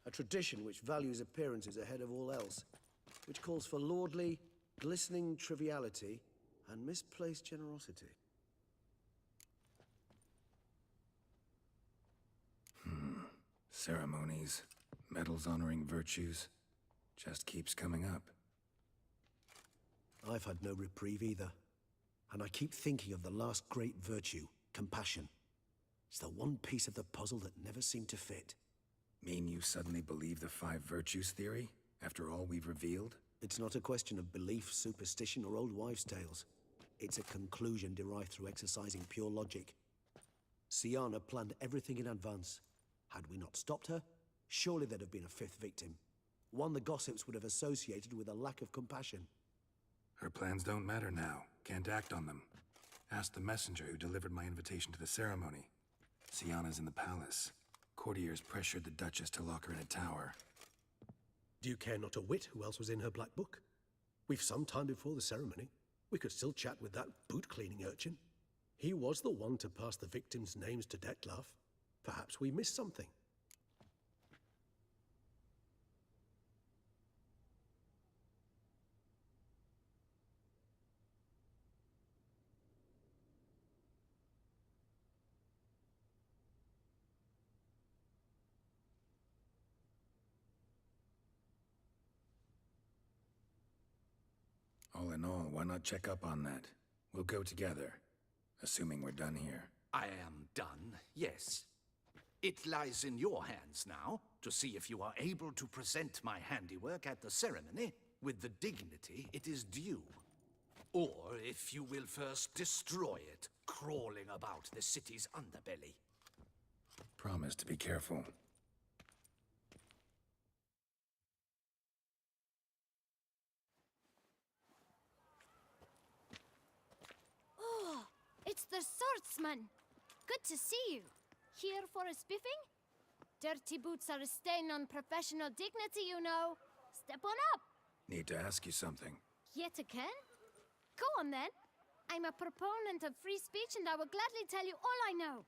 A tradition which values appearances ahead of all else. Which calls for lordly, glistening triviality and misplaced generosity. Ceremonies, medals honoring virtues, just keeps coming up. I've had no reprieve either. And I keep thinking of the last great virtue, compassion. It's the one piece of the puzzle that never seemed to fit. Mean you suddenly believe the 5 virtues theory, after all we've revealed? It's not a question of belief, superstition, or old wives' tales. It's a conclusion derived through exercising pure logic. Syanna planned everything in advance. Had we not stopped her, surely there'd have been a 5th victim. One the gossips would have associated with a lack of compassion. Her plans don't matter now. Can't act on them. Ask the messenger who delivered my invitation to the ceremony. Syanna's in the palace. Courtiers pressured the Duchess to lock her in a tower. Do you care not a whit who else was in her black book? We've some time before the ceremony. We could still chat with that boot-cleaning urchin. He was the one to pass the victims' names to Dettlaff. Perhaps we missed something. All in all, why not check up on that? We'll go together, assuming we're done here. I am done, yes. It lies in your hands now to see if you are able to present my handiwork at the ceremony with the dignity it is due. Or if you will first destroy it, crawling about the city's underbelly. Promise to be careful. Oh, it's the swordsman. Good to see you. Here for a spiffing? Dirty boots are a stain on professional dignity, you know. Step on up. Need to ask you something. Yet again? Go on then. I'm a proponent of free speech and I will gladly tell you all I know.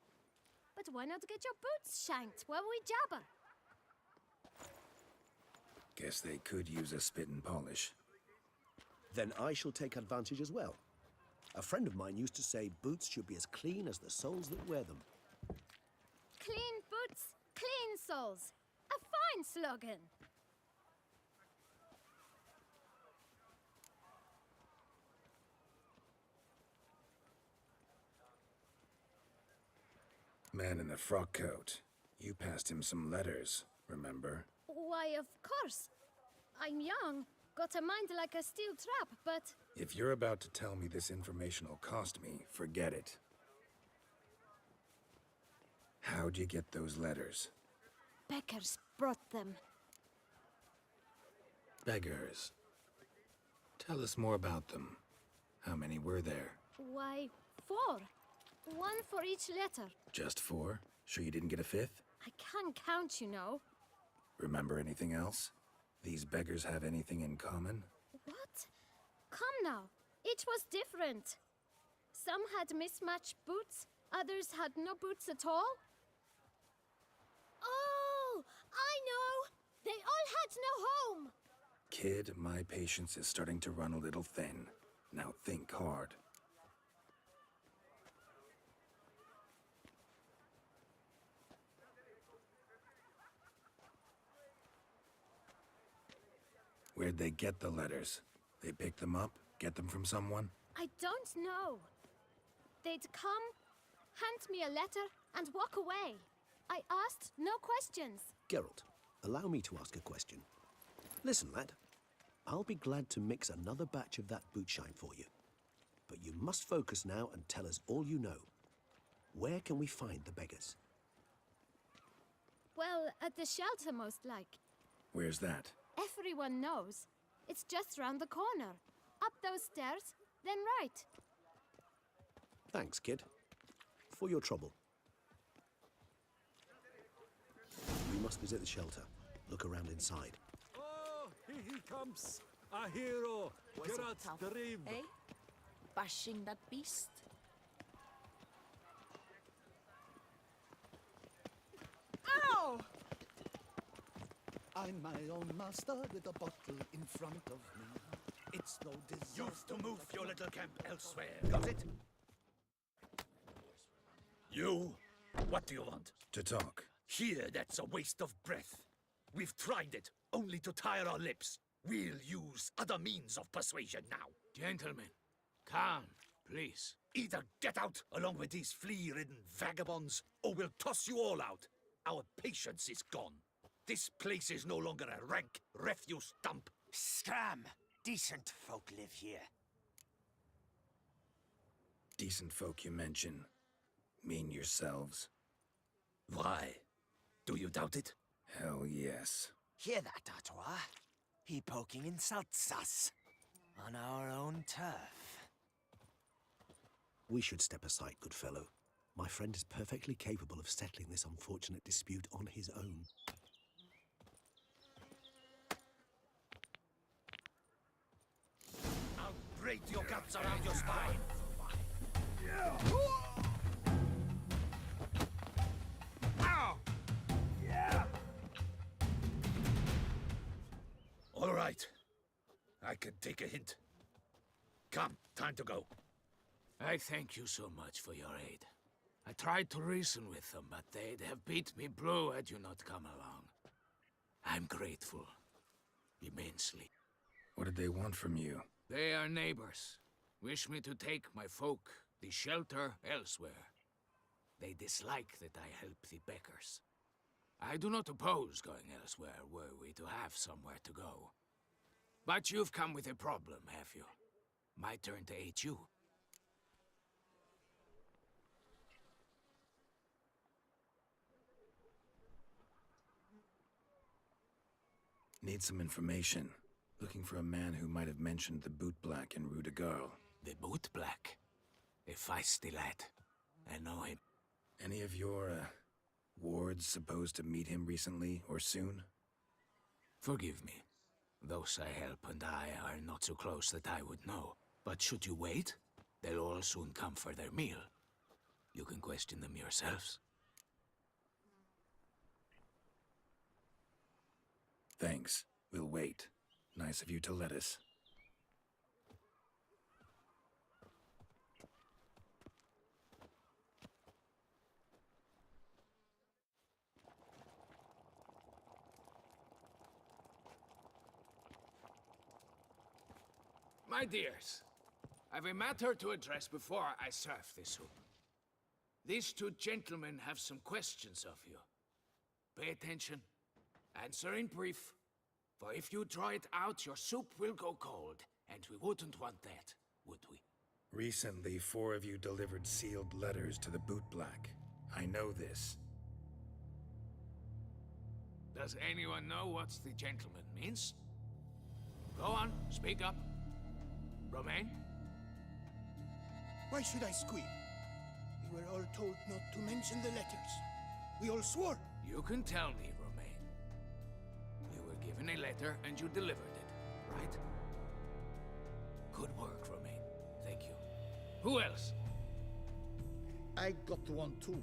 But why not get your boots shanked while we jabber? Guess they could use a spit and polish. Then I shall take advantage as well. A friend of mine used to say boots should be as clean as the soles that wear them. Clean boots, clean souls. A fine slogan. Man in the frock coat. You passed him some letters, remember? Why, of course. I'm young, got a mind like a steel trap, but... If you're about to tell me this information will cost me, forget it. How'd you get those letters? Beggars brought them. Beggars. Tell us more about them. How many were there? Why, 4. 1 for each letter. Just 4? Sure you didn't get a 5th? I can't count, you know. Remember anything else? These beggars have anything in common? What? come now. It was different. Some had mismatched boots, others had no boots at all. Oh, I know! They all had no home! Kid, my patience is starting to run a little thin. Now think hard. Where'd they get the letters? They pick them up? Get them from someone? I don't know. They'd come, hand me a letter, and walk away. I asked no questions. Geralt, allow me to ask a question. Listen, lad. I'll be glad to mix another batch of that bootshine for you. But you must focus now and tell us all you know. Where can we find the beggars? Well, at the shelter, most like. Where's that? Everyone knows. It's just round the corner. Up those stairs, then right. Thanks, kid. For your trouble. We must visit the shelter. Look around inside. Oh, here he comes. A hero. Geralt the Brave. Eh? Bashing that beast? Ow! I'm my own master with a bottle in front of me. It's no disaster. You've to move your little camp elsewhere. Got it? You? What do you want? To talk. Here, that's a waste of breath. We've tried it, only to tire our lips. We'll use other means of persuasion now. Gentlemen, calm, please. Either get out along with these flea-ridden vagabonds, or we'll toss you all out. Our patience is gone. This place is no longer a rank refuse dump. Scram! Decent folk live here. Decent folk you mention. Mean yourselves. Why? Do you doubt it? Hell yes. Hear that, Artois? He poking insults us. On our own turf. We should step aside, good fellow. My friend is perfectly capable of settling this unfortunate dispute on his own. I'll break your guts around your spine. Ow! Yeah. All right. I can take a hint. Come, time to go. I thank you so much for your aid. I tried to reason with them, but they'd have beat me blue had you not come along. I'm grateful. Immensely. What did they want from you? They are neighbors. Wish me to take my folk, the shelter, elsewhere. They dislike that I help the beggars. I do not oppose going elsewhere were we to have somewhere to go. But you've come with a problem, have you? My turn to aid you. Need some information. Looking for a man who might have mentioned the Boot Black in Rue de Garl. The Boot Black? A feisty lad. I know him. Any of your, wards supposed to meet him recently or soon? Forgive me. Those I help and I are not so close that I would know. But should you wait, they'll all soon come for their meal. You can question them yourselves. Thanks. We'll wait. Nice of you to let us. My dears, I've a matter to address before I serve this soup. These two gentlemen have some questions of you. Pay attention. Answer in brief. For if you draw it out, your soup will go cold. And we wouldn't want that, would we? Recently, 4 of you delivered sealed letters to the Boot Black. I know this. Does anyone know what the gentleman means? Go on, speak up. Romain? Why should I squeal? We were all told not to mention the letters. We all swore. You can tell me, Romain. You were given a letter and you delivered it, right? Good work, Romain. Thank you. Who else? I got one too.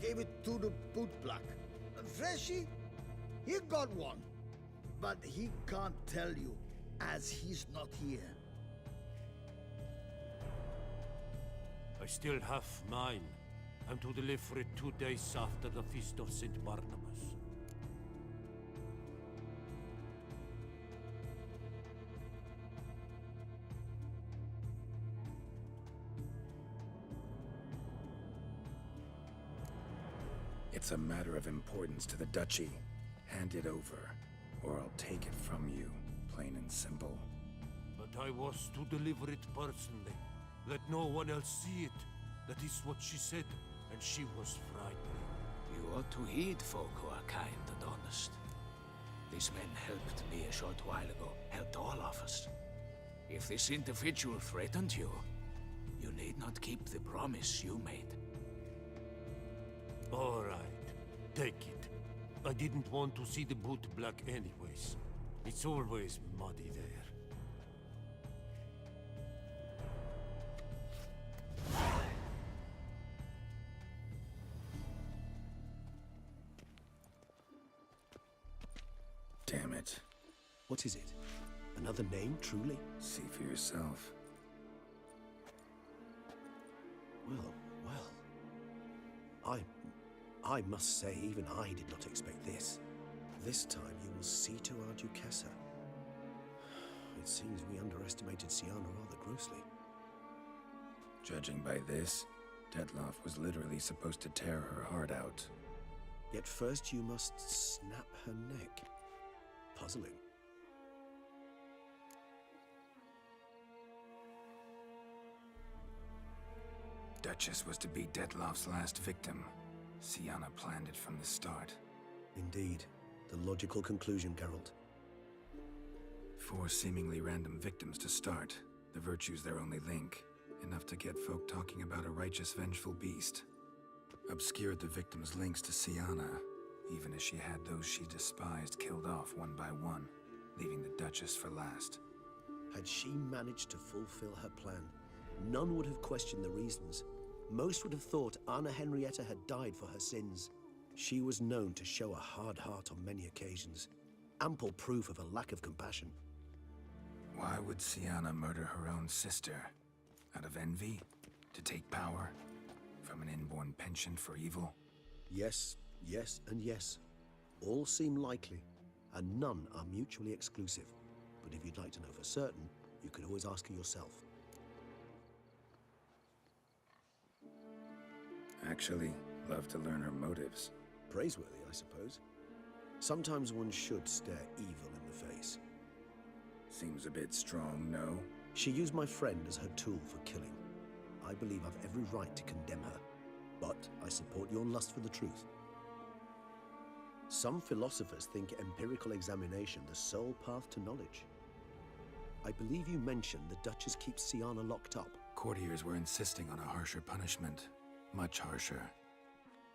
Gave it to the bootblack. Freshy, he got one. But he can't tell you, as he's not here. I still have mine. I'm to deliver it 2 days after the Feast of St. Barnabas. It's a matter of importance to the Duchy. Hand it over, or I'll take it from you, plain and simple. But I was to deliver it personally. Let no one else see it. That is what she said, and she was frightened. You ought to heed folk who are kind and honest. These men helped me a short while ago, helped all of us. If this individual threatened you, you need not keep the promise you made. All right, take it. I didn't want to see the boot black anyways. It's always muddy there. Damn it. What is it? Another name, truly? See for yourself. Well, I must say, even I did not expect this. This time you will see to our Duquesa. It seems we underestimated Syanna rather grossly. Judging by this, Dettlaff was literally supposed to tear her heart out. Yet first you must snap her neck. Puzzling. Duchess was to be Dettlaff's last victim. Syanna planned it from the start. Indeed. The logical conclusion, Geralt. 4 seemingly random victims to start. The virtue's their only link. Enough to get folk talking about a righteous, vengeful beast. Obscured the victims' links to Syanna, even as she had those she despised killed off one by one, leaving the Duchess for last. Had she managed to fulfill her plan, none would have questioned the reasons. Most would have thought Anna Henrietta had died for her sins. She was known to show a hard heart on many occasions. Ample proof of a lack of compassion. Why would Syanna murder her own sister? Out of envy? To take power? From an inborn penchant for evil? Yes, yes, and yes. All seem likely, and none are mutually exclusive. But if you'd like to know for certain, you could always ask her yourself. Actually, love to learn her motives. Praiseworthy, I suppose. Sometimes one should stare evil in the face. Seems a bit strong, no? She used my friend as her tool for killing. I believe I've every right to condemn her, but I support your lust for the truth. Some philosophers think empirical examination the sole path to knowledge. I believe you mentioned the Duchess keeps Syanna locked up. Courtiers were insisting on a harsher punishment. Much harsher.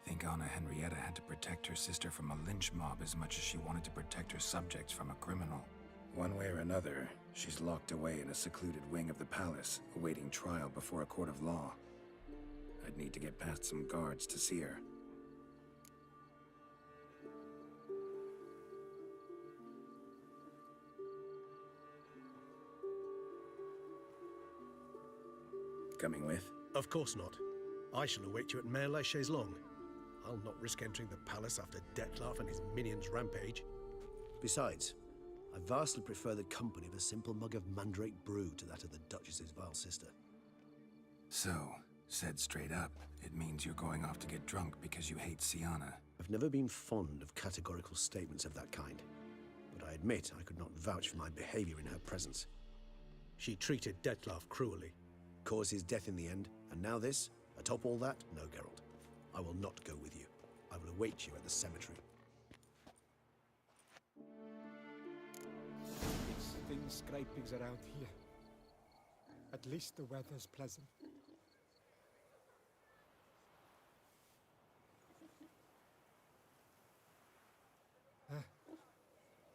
Think Anna Henrietta had to protect her sister from a lynch mob as much as she wanted to protect her subjects from a criminal. One way or another, she's locked away in a secluded wing of the palace, awaiting trial before a court of law. I'd need to get past some guards to see her. Coming with? Of course not. I shall await you at Mare la Chaise-Longue. I'll not risk entering the palace after Dettlaff and his minions rampage. Besides, I vastly prefer the company of a simple mug of mandrake brew to that of the Duchess's vile sister. So, said straight up, it means you're going off to get drunk because you hate Syanna. I've never been fond of categorical statements of that kind, but I admit I could not vouch for my behavior in her presence. She treated Dettlaff cruelly, caused his death in the end, and now this? Atop all that, no, Geralt. I will not go with you. I will await you at the cemetery. It's thin scrapings around here. At least the weather's pleasant.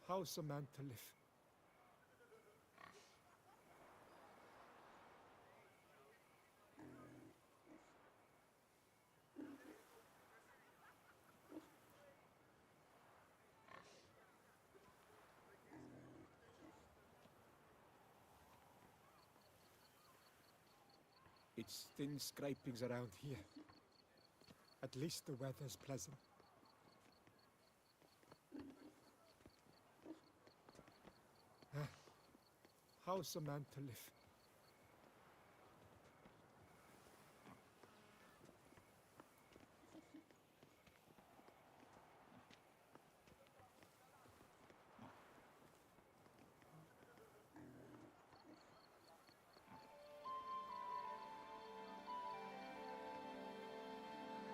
How's a man to live? It's thin scrapings around here. At least the weather's pleasant. How's a man to live?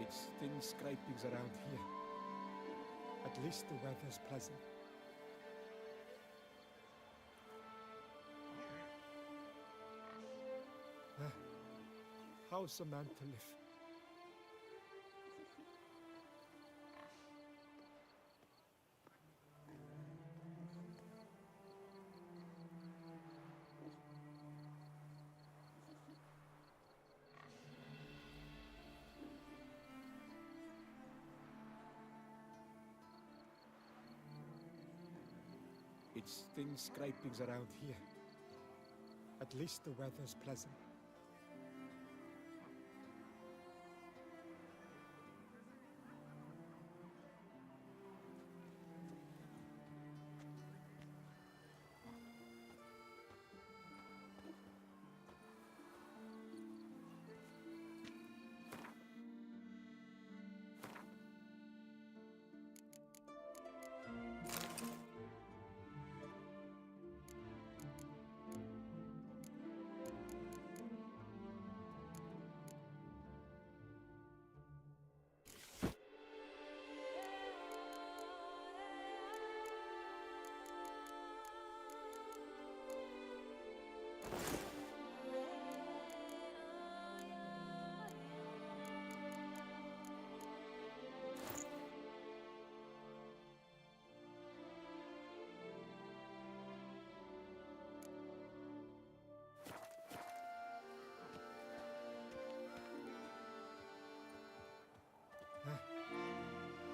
It's thin scrapings around here. At least the weather's pleasant. How's a man to live? It's thin scrapings around here. At least the weather's pleasant.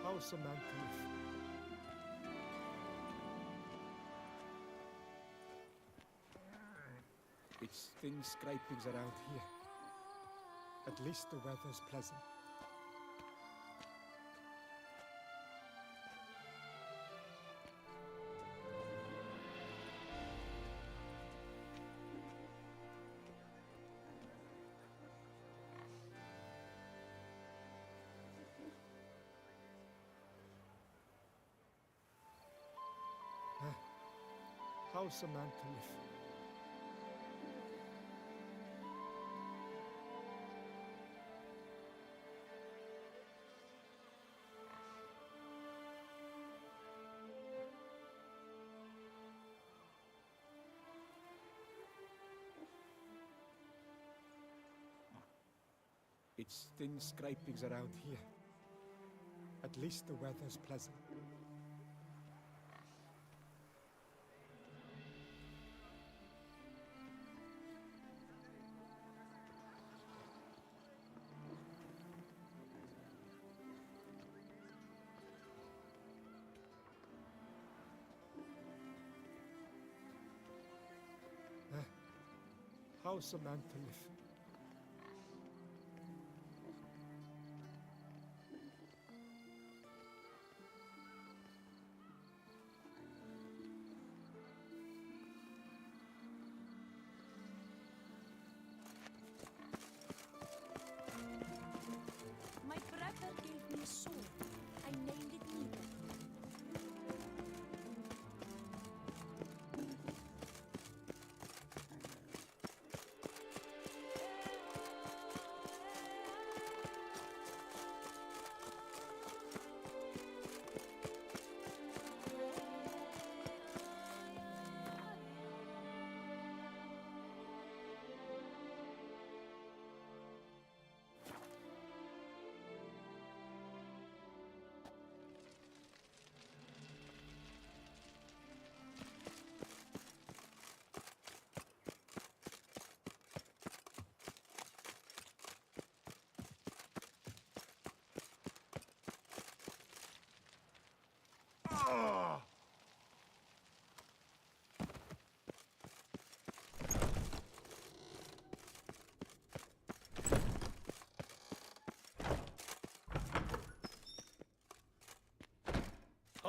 How's a man to live? It's thin scrapings around here. At least the weather's pleasant. How's a man to live? It's thin scrapings around here. At least the weather's pleasant. How's a man to live? My brother gave me a sword. I named it Nina.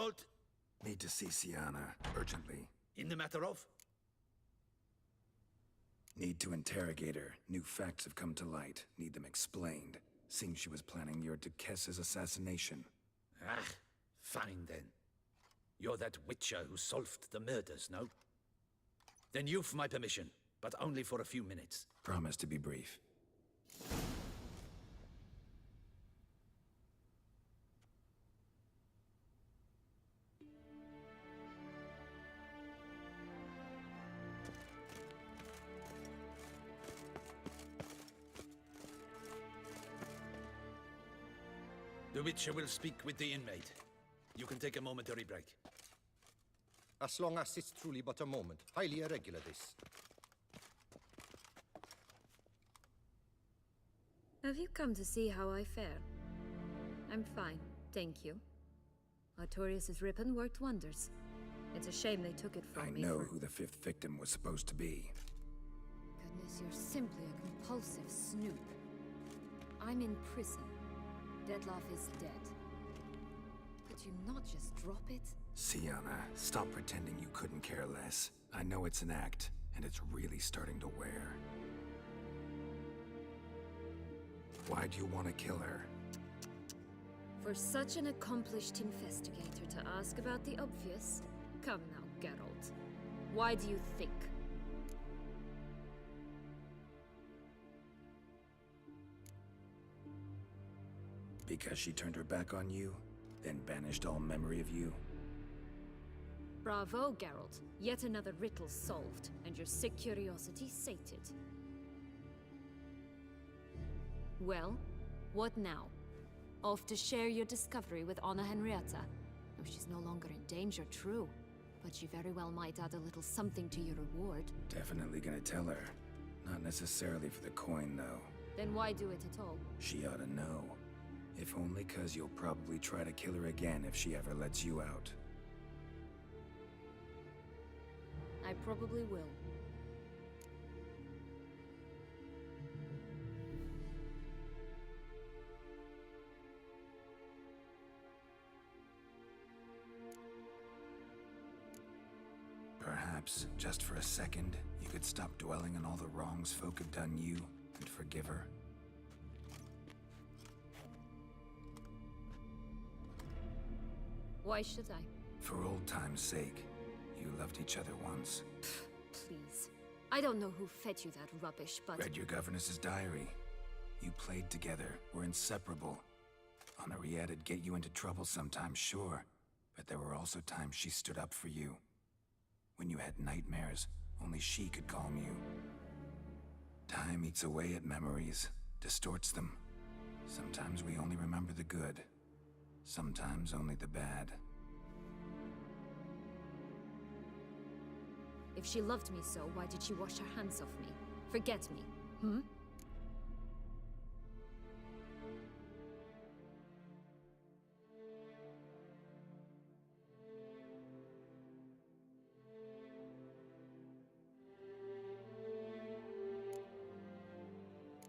Halt! Need to see Sienna, urgently. In the matter of? Need to interrogate her. New facts have come to light. Need them explained. Seems she was planning your Duquesse's assassination. Ah, fine then. You're that witcher who solved the murders, no? Then you've my permission, but only for a few minutes. Promise to be brief. The Witcher will speak with the inmate. You can take a momentary break. As long as it's truly but a moment. Highly irregular, this. Have you come to see how I fare? I'm fine, thank you. Artorius' ribbon worked wonders. It's a shame they took it from me. I know who the 5th victim was supposed to be. Goodness, you're simply a compulsive snoop. I'm in prison. Dettlaff is dead. Could you not just drop it? Sienna, stop pretending you couldn't care less. I know it's an act, and it's really starting to wear. Why do you want to kill her? For such an accomplished investigator to ask about the obvious? Come now, Geralt. Why do you think? Because she turned her back on you, then banished all memory of you? Bravo, Geralt. Yet another riddle solved, and your sick curiosity sated. Well, what now? Off to share your discovery with Anna Henrietta? Oh, she's no longer in danger, true. But she very well might add a little something to your reward. Definitely gonna tell her. Not necessarily for the coin, though. Then why do it at all? She ought to know. If only 'cause you'll probably try to kill her again if she ever lets you out. I probably will. Perhaps, just for a second, you could stop dwelling on all the wrongs folk have done you and forgive her. Why should I? For old time's sake. You loved each other once. Please. I don't know who fed you that rubbish, but... Read your governess's diary. You played together, were inseparable. Henriette'd get you into trouble sometimes, sure. But there were also times she stood up for you. When you had nightmares, only she could calm you. Time eats away at memories, distorts them. Sometimes we only remember the good. Sometimes only the bad. If she loved me so, why did she wash her hands off me? Forget me, hmm?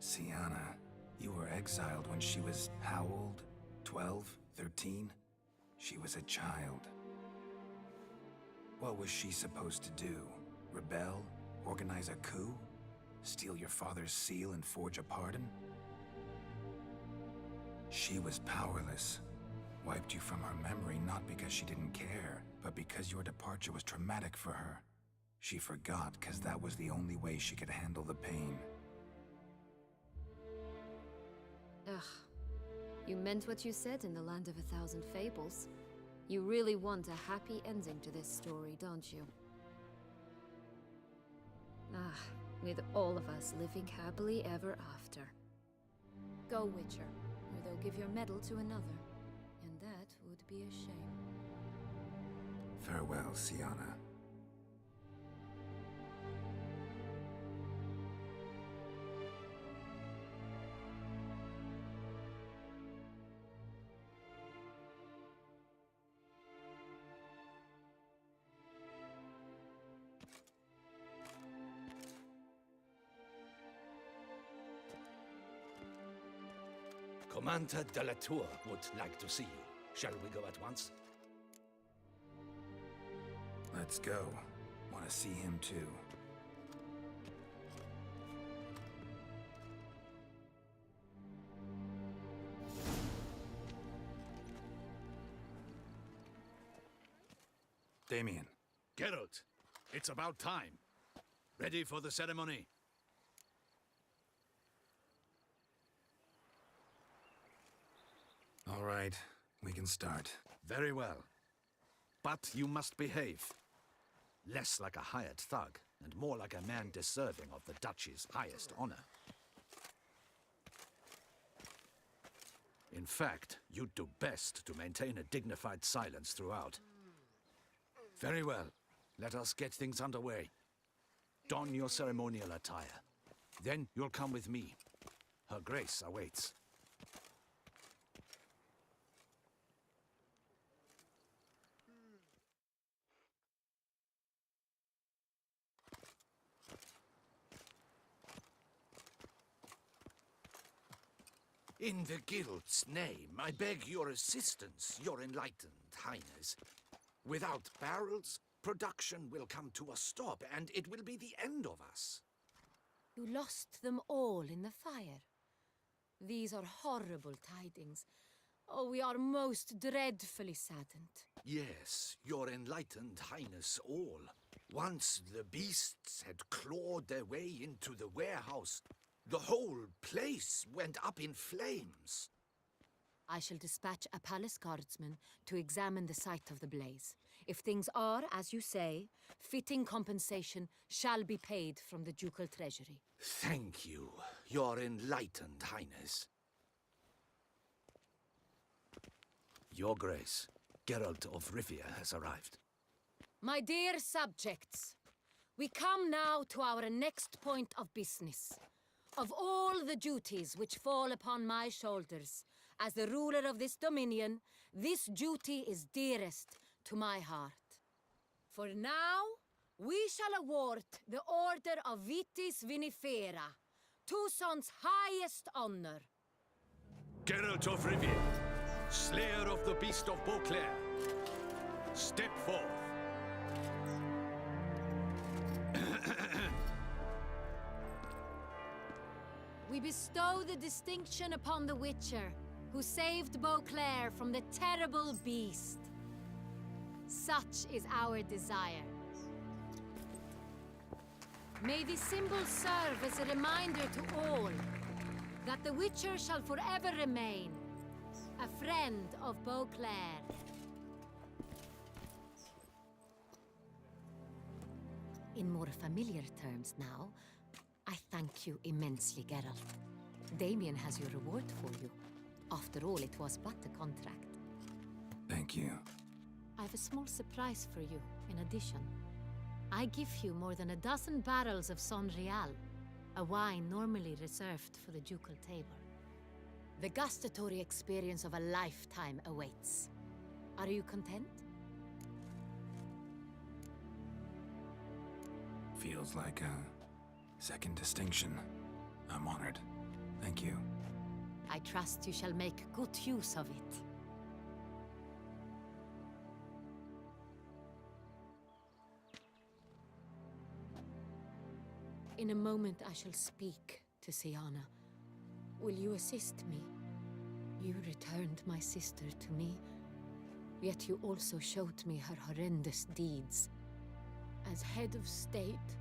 Sienna, you were exiled when she was how old? 12? 13? She was a child. What was she supposed to do? Rebel? Organize a coup? Steal your father's seal and forge a pardon? She was powerless. Wiped you from her memory not because she didn't care, but because your departure was traumatic for her. She forgot because that was the only way she could handle the pain. Ugh. You meant what you said in the Land of a Thousand Fables. You really want a happy ending to this story, don't you? Ah, with all of us living happily ever after. Go, Witcher, or they'll give your medal to another. And that would be a shame. Farewell, Sienna. Commander de la Tour would like to see you. Shall we go at once? Let's go. Want to see him too. Damien. Geralt, it's about time. Ready for the ceremony? All right, we can start. Very well. But you must behave. Less like a hired thug, and more like a man deserving of the Duchy's highest honor. In fact, you'd do best to maintain a dignified silence throughout. Very well. Let us get things underway. Don your ceremonial attire. Then you'll come with me. Her Grace awaits. In the Guild's name, I beg your assistance, your enlightened highness. Without barrels, production will come to a stop, and it will be the end of us. You lost them all in the fire. These are horrible tidings. Oh, we are most dreadfully saddened. Yes, your enlightened highness all. Once the beasts had clawed their way into the warehouse, the whole place went up in flames. I shall dispatch a palace guardsman to examine the site of the blaze. If things are, as you say, fitting compensation shall be paid from the ducal treasury. Thank you, your enlightened highness. Your Grace, Geralt of Rivia has arrived. My dear subjects, we come now to our next point of business. Of all the duties which fall upon my shoulders, as the ruler of this dominion, this duty is dearest to my heart. For now, we shall award the Order of Vitis Vinifera, Toussaint's highest honor. Geralt of Rivia, slayer of the beast of Beauclair, step forth. We bestow the distinction upon the Witcher, who saved Beauclair from the terrible beast. Such is our desire. May this symbol serve as a reminder to all that the Witcher shall forever remain a friend of Beauclair. In more familiar terms now, I thank you immensely, Geralt. Damien has your reward for you. After all, it was but a contract. Thank you. I have a small surprise for you, in addition. I give you more than a dozen barrels of Son Real, a wine normally reserved for the ducal table. The gustatory experience of a lifetime awaits. Are you content? Feels like a second distinction. I'm honored. Thank you. I trust you shall make good use of it. In a moment I shall speak to Syanna. Will you assist me? You returned my sister to me, yet you also showed me her horrendous deeds. As head of state,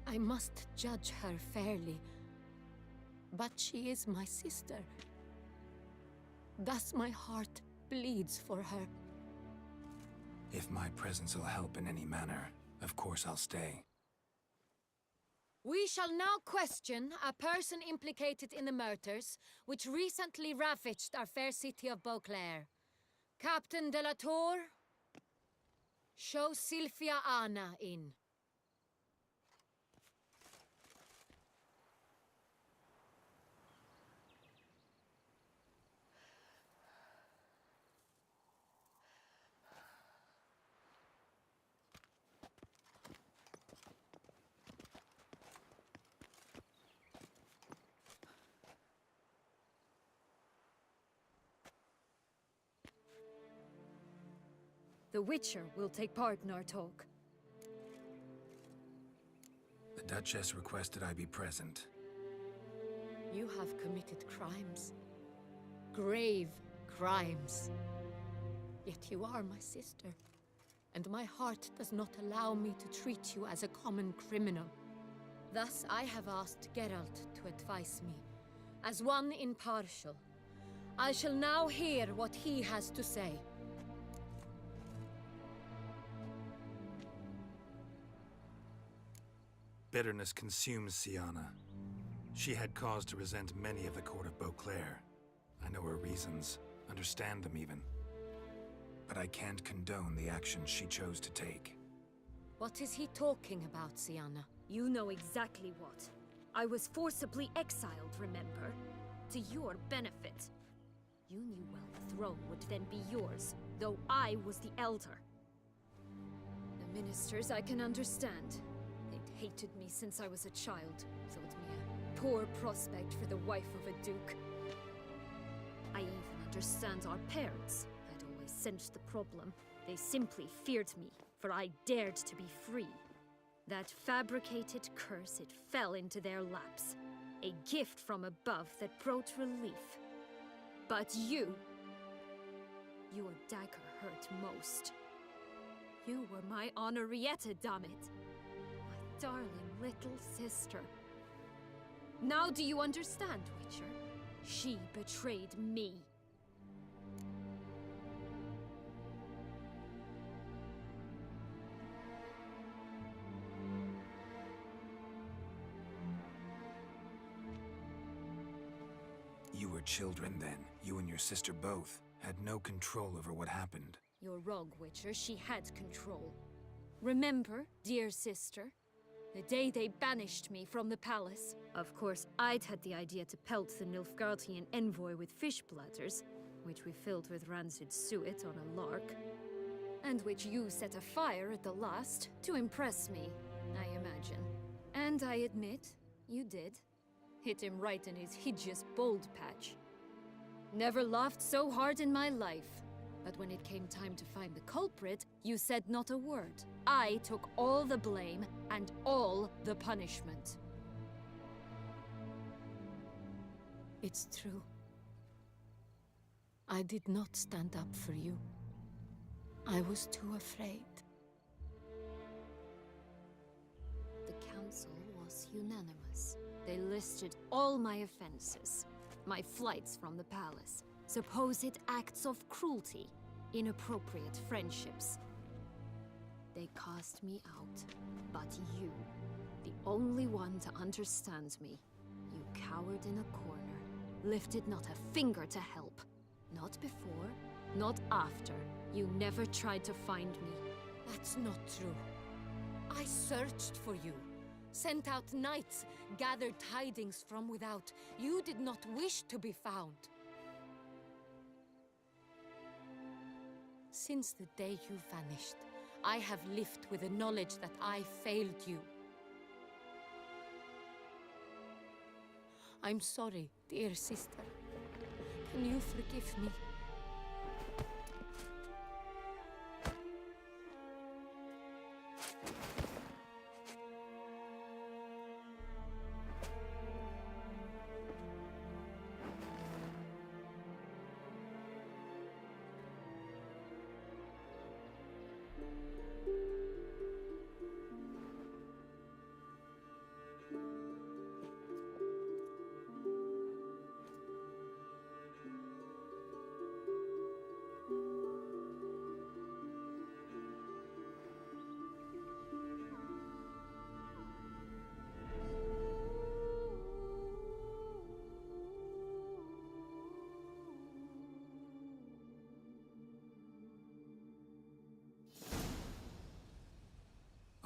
I must judge her fairly. But she is my sister. Thus my heart bleeds for her. If my presence will help in any manner, of course I'll stay. We shall now question a person implicated in the murders which recently ravaged our fair city of Beauclair. Captain de la Tour, show Sylvia Anna in. The Witcher will take part in our talk. The Duchess requested I be present. You have committed crimes. Grave crimes. Yet you are my sister, and my heart does not allow me to treat you as a common criminal. Thus, I have asked Geralt to advise me, as one impartial. I shall now hear what he has to say. Bitterness consumes Syanna. She had cause to resent many of the court of Beauclair. I know her reasons, understand them even. But I can't condone the actions she chose to take. What is he talking about, Syanna? You know exactly what. I was forcibly exiled, remember? To your benefit. You knew well the throne would then be yours, though I was the elder. The ministers I can understand. They'd hated me since I was a child, thought me a poor prospect for the wife of a duke. I even understand our parents. I'd always sensed the problem. They simply feared me, for I dared to be free. That fabricated curse, it fell into their laps. A gift from above that brought relief. But your dagger hurt most. You were my Henrietta, damn it. My darling little sister. Now do you understand, Witcher? She betrayed me. You were children then. You and your sister both had no control over what happened. You're wrong, Witcher. She had control. Remember, dear sister? The day they banished me from the palace. Of course, I'd had the idea to pelt the Nilfgaardian envoy with fish bladders, which we filled with rancid suet on a lark, and which you set afire at the last to impress me, I imagine. And I admit, you did. Hit him right in his hideous bald patch. Never laughed so hard in my life. But when it came time to find the culprit, you said not a word. I took all the blame and all the punishment. It's true. I did not stand up for you. I was too afraid. The council was unanimous. They listed all my offenses. My flights from the palace, supposed acts of cruelty, inappropriate friendships. They cast me out, but you, the only one to understand me, you cowered in a corner, lifted not a finger to help. Not before, not after. You never tried to find me. That's not true. I searched for you. Sent out knights, gathered tidings from without. You did not wish to be found. Since the day you vanished, I have lived with the knowledge that I failed you. I'm sorry, dear sister. Can you forgive me?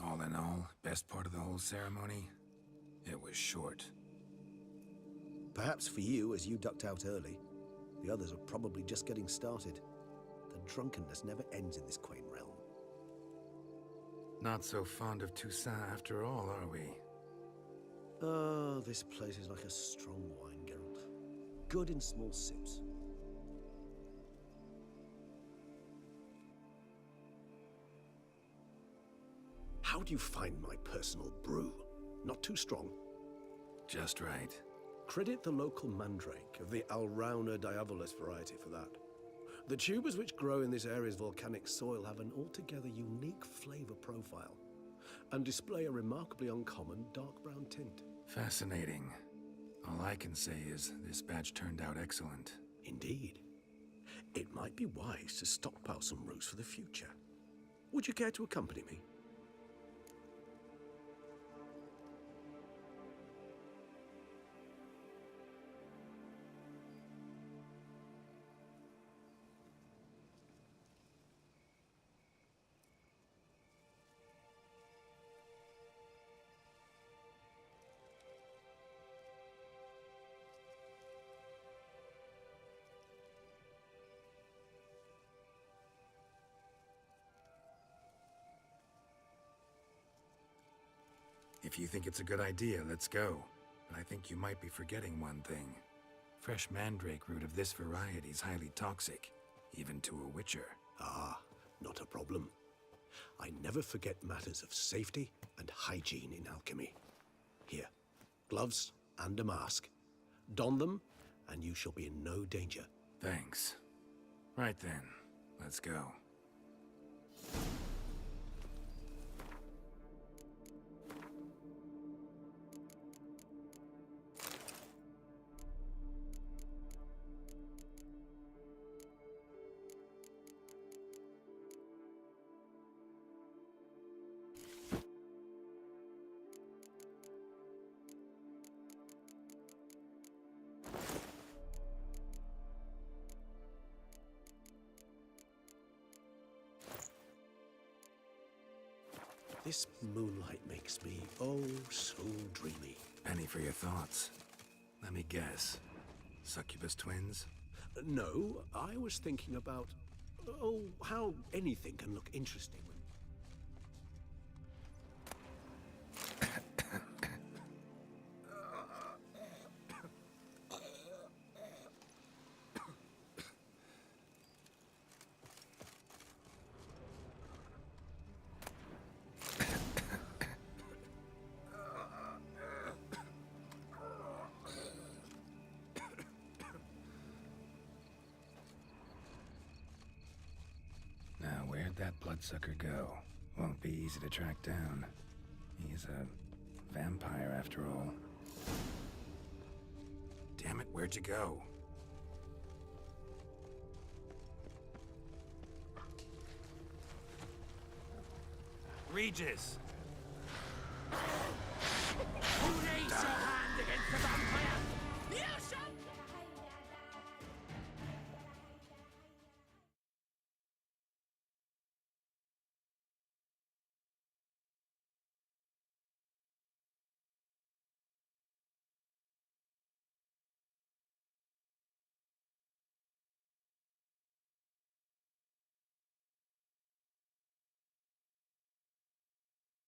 All in all, best part of the whole ceremony, it was short. Perhaps for you, as you ducked out early. The others are probably just getting started. The drunkenness never ends in this quaint realm. Not so fond of Toussaint after all, are we? Oh, this place is like a strong wine, Geralt. Good in small sips. How do you find my personal brew? Not too strong? Just right. Credit the local mandrake of the Alrauna diabolus variety for that. The tubers which grow in this area's volcanic soil have an altogether unique flavor profile and display a remarkably uncommon dark brown tint. Fascinating. All I can say is this batch turned out excellent. Indeed. It might be wise to stockpile some roots for the future. Would you care to accompany me? If you think it's a good idea, let's go. But I think you might be forgetting one thing. Fresh mandrake root of this variety is highly toxic, even to a witcher. Ah, not a problem. I never forget matters of safety and hygiene in alchemy. Here, gloves and a mask. Don them, and you shall be in no danger. Thanks. Right then, let's go. This moonlight makes me, oh, so dreamy. Penny for your thoughts. Let me guess. Succubus twins? No, I was thinking about, oh, how anything can look interesting when... Where'd that bloodsucker go? Won't be easy to track down. He's a vampire after all. Damn it, where'd you go? Regis!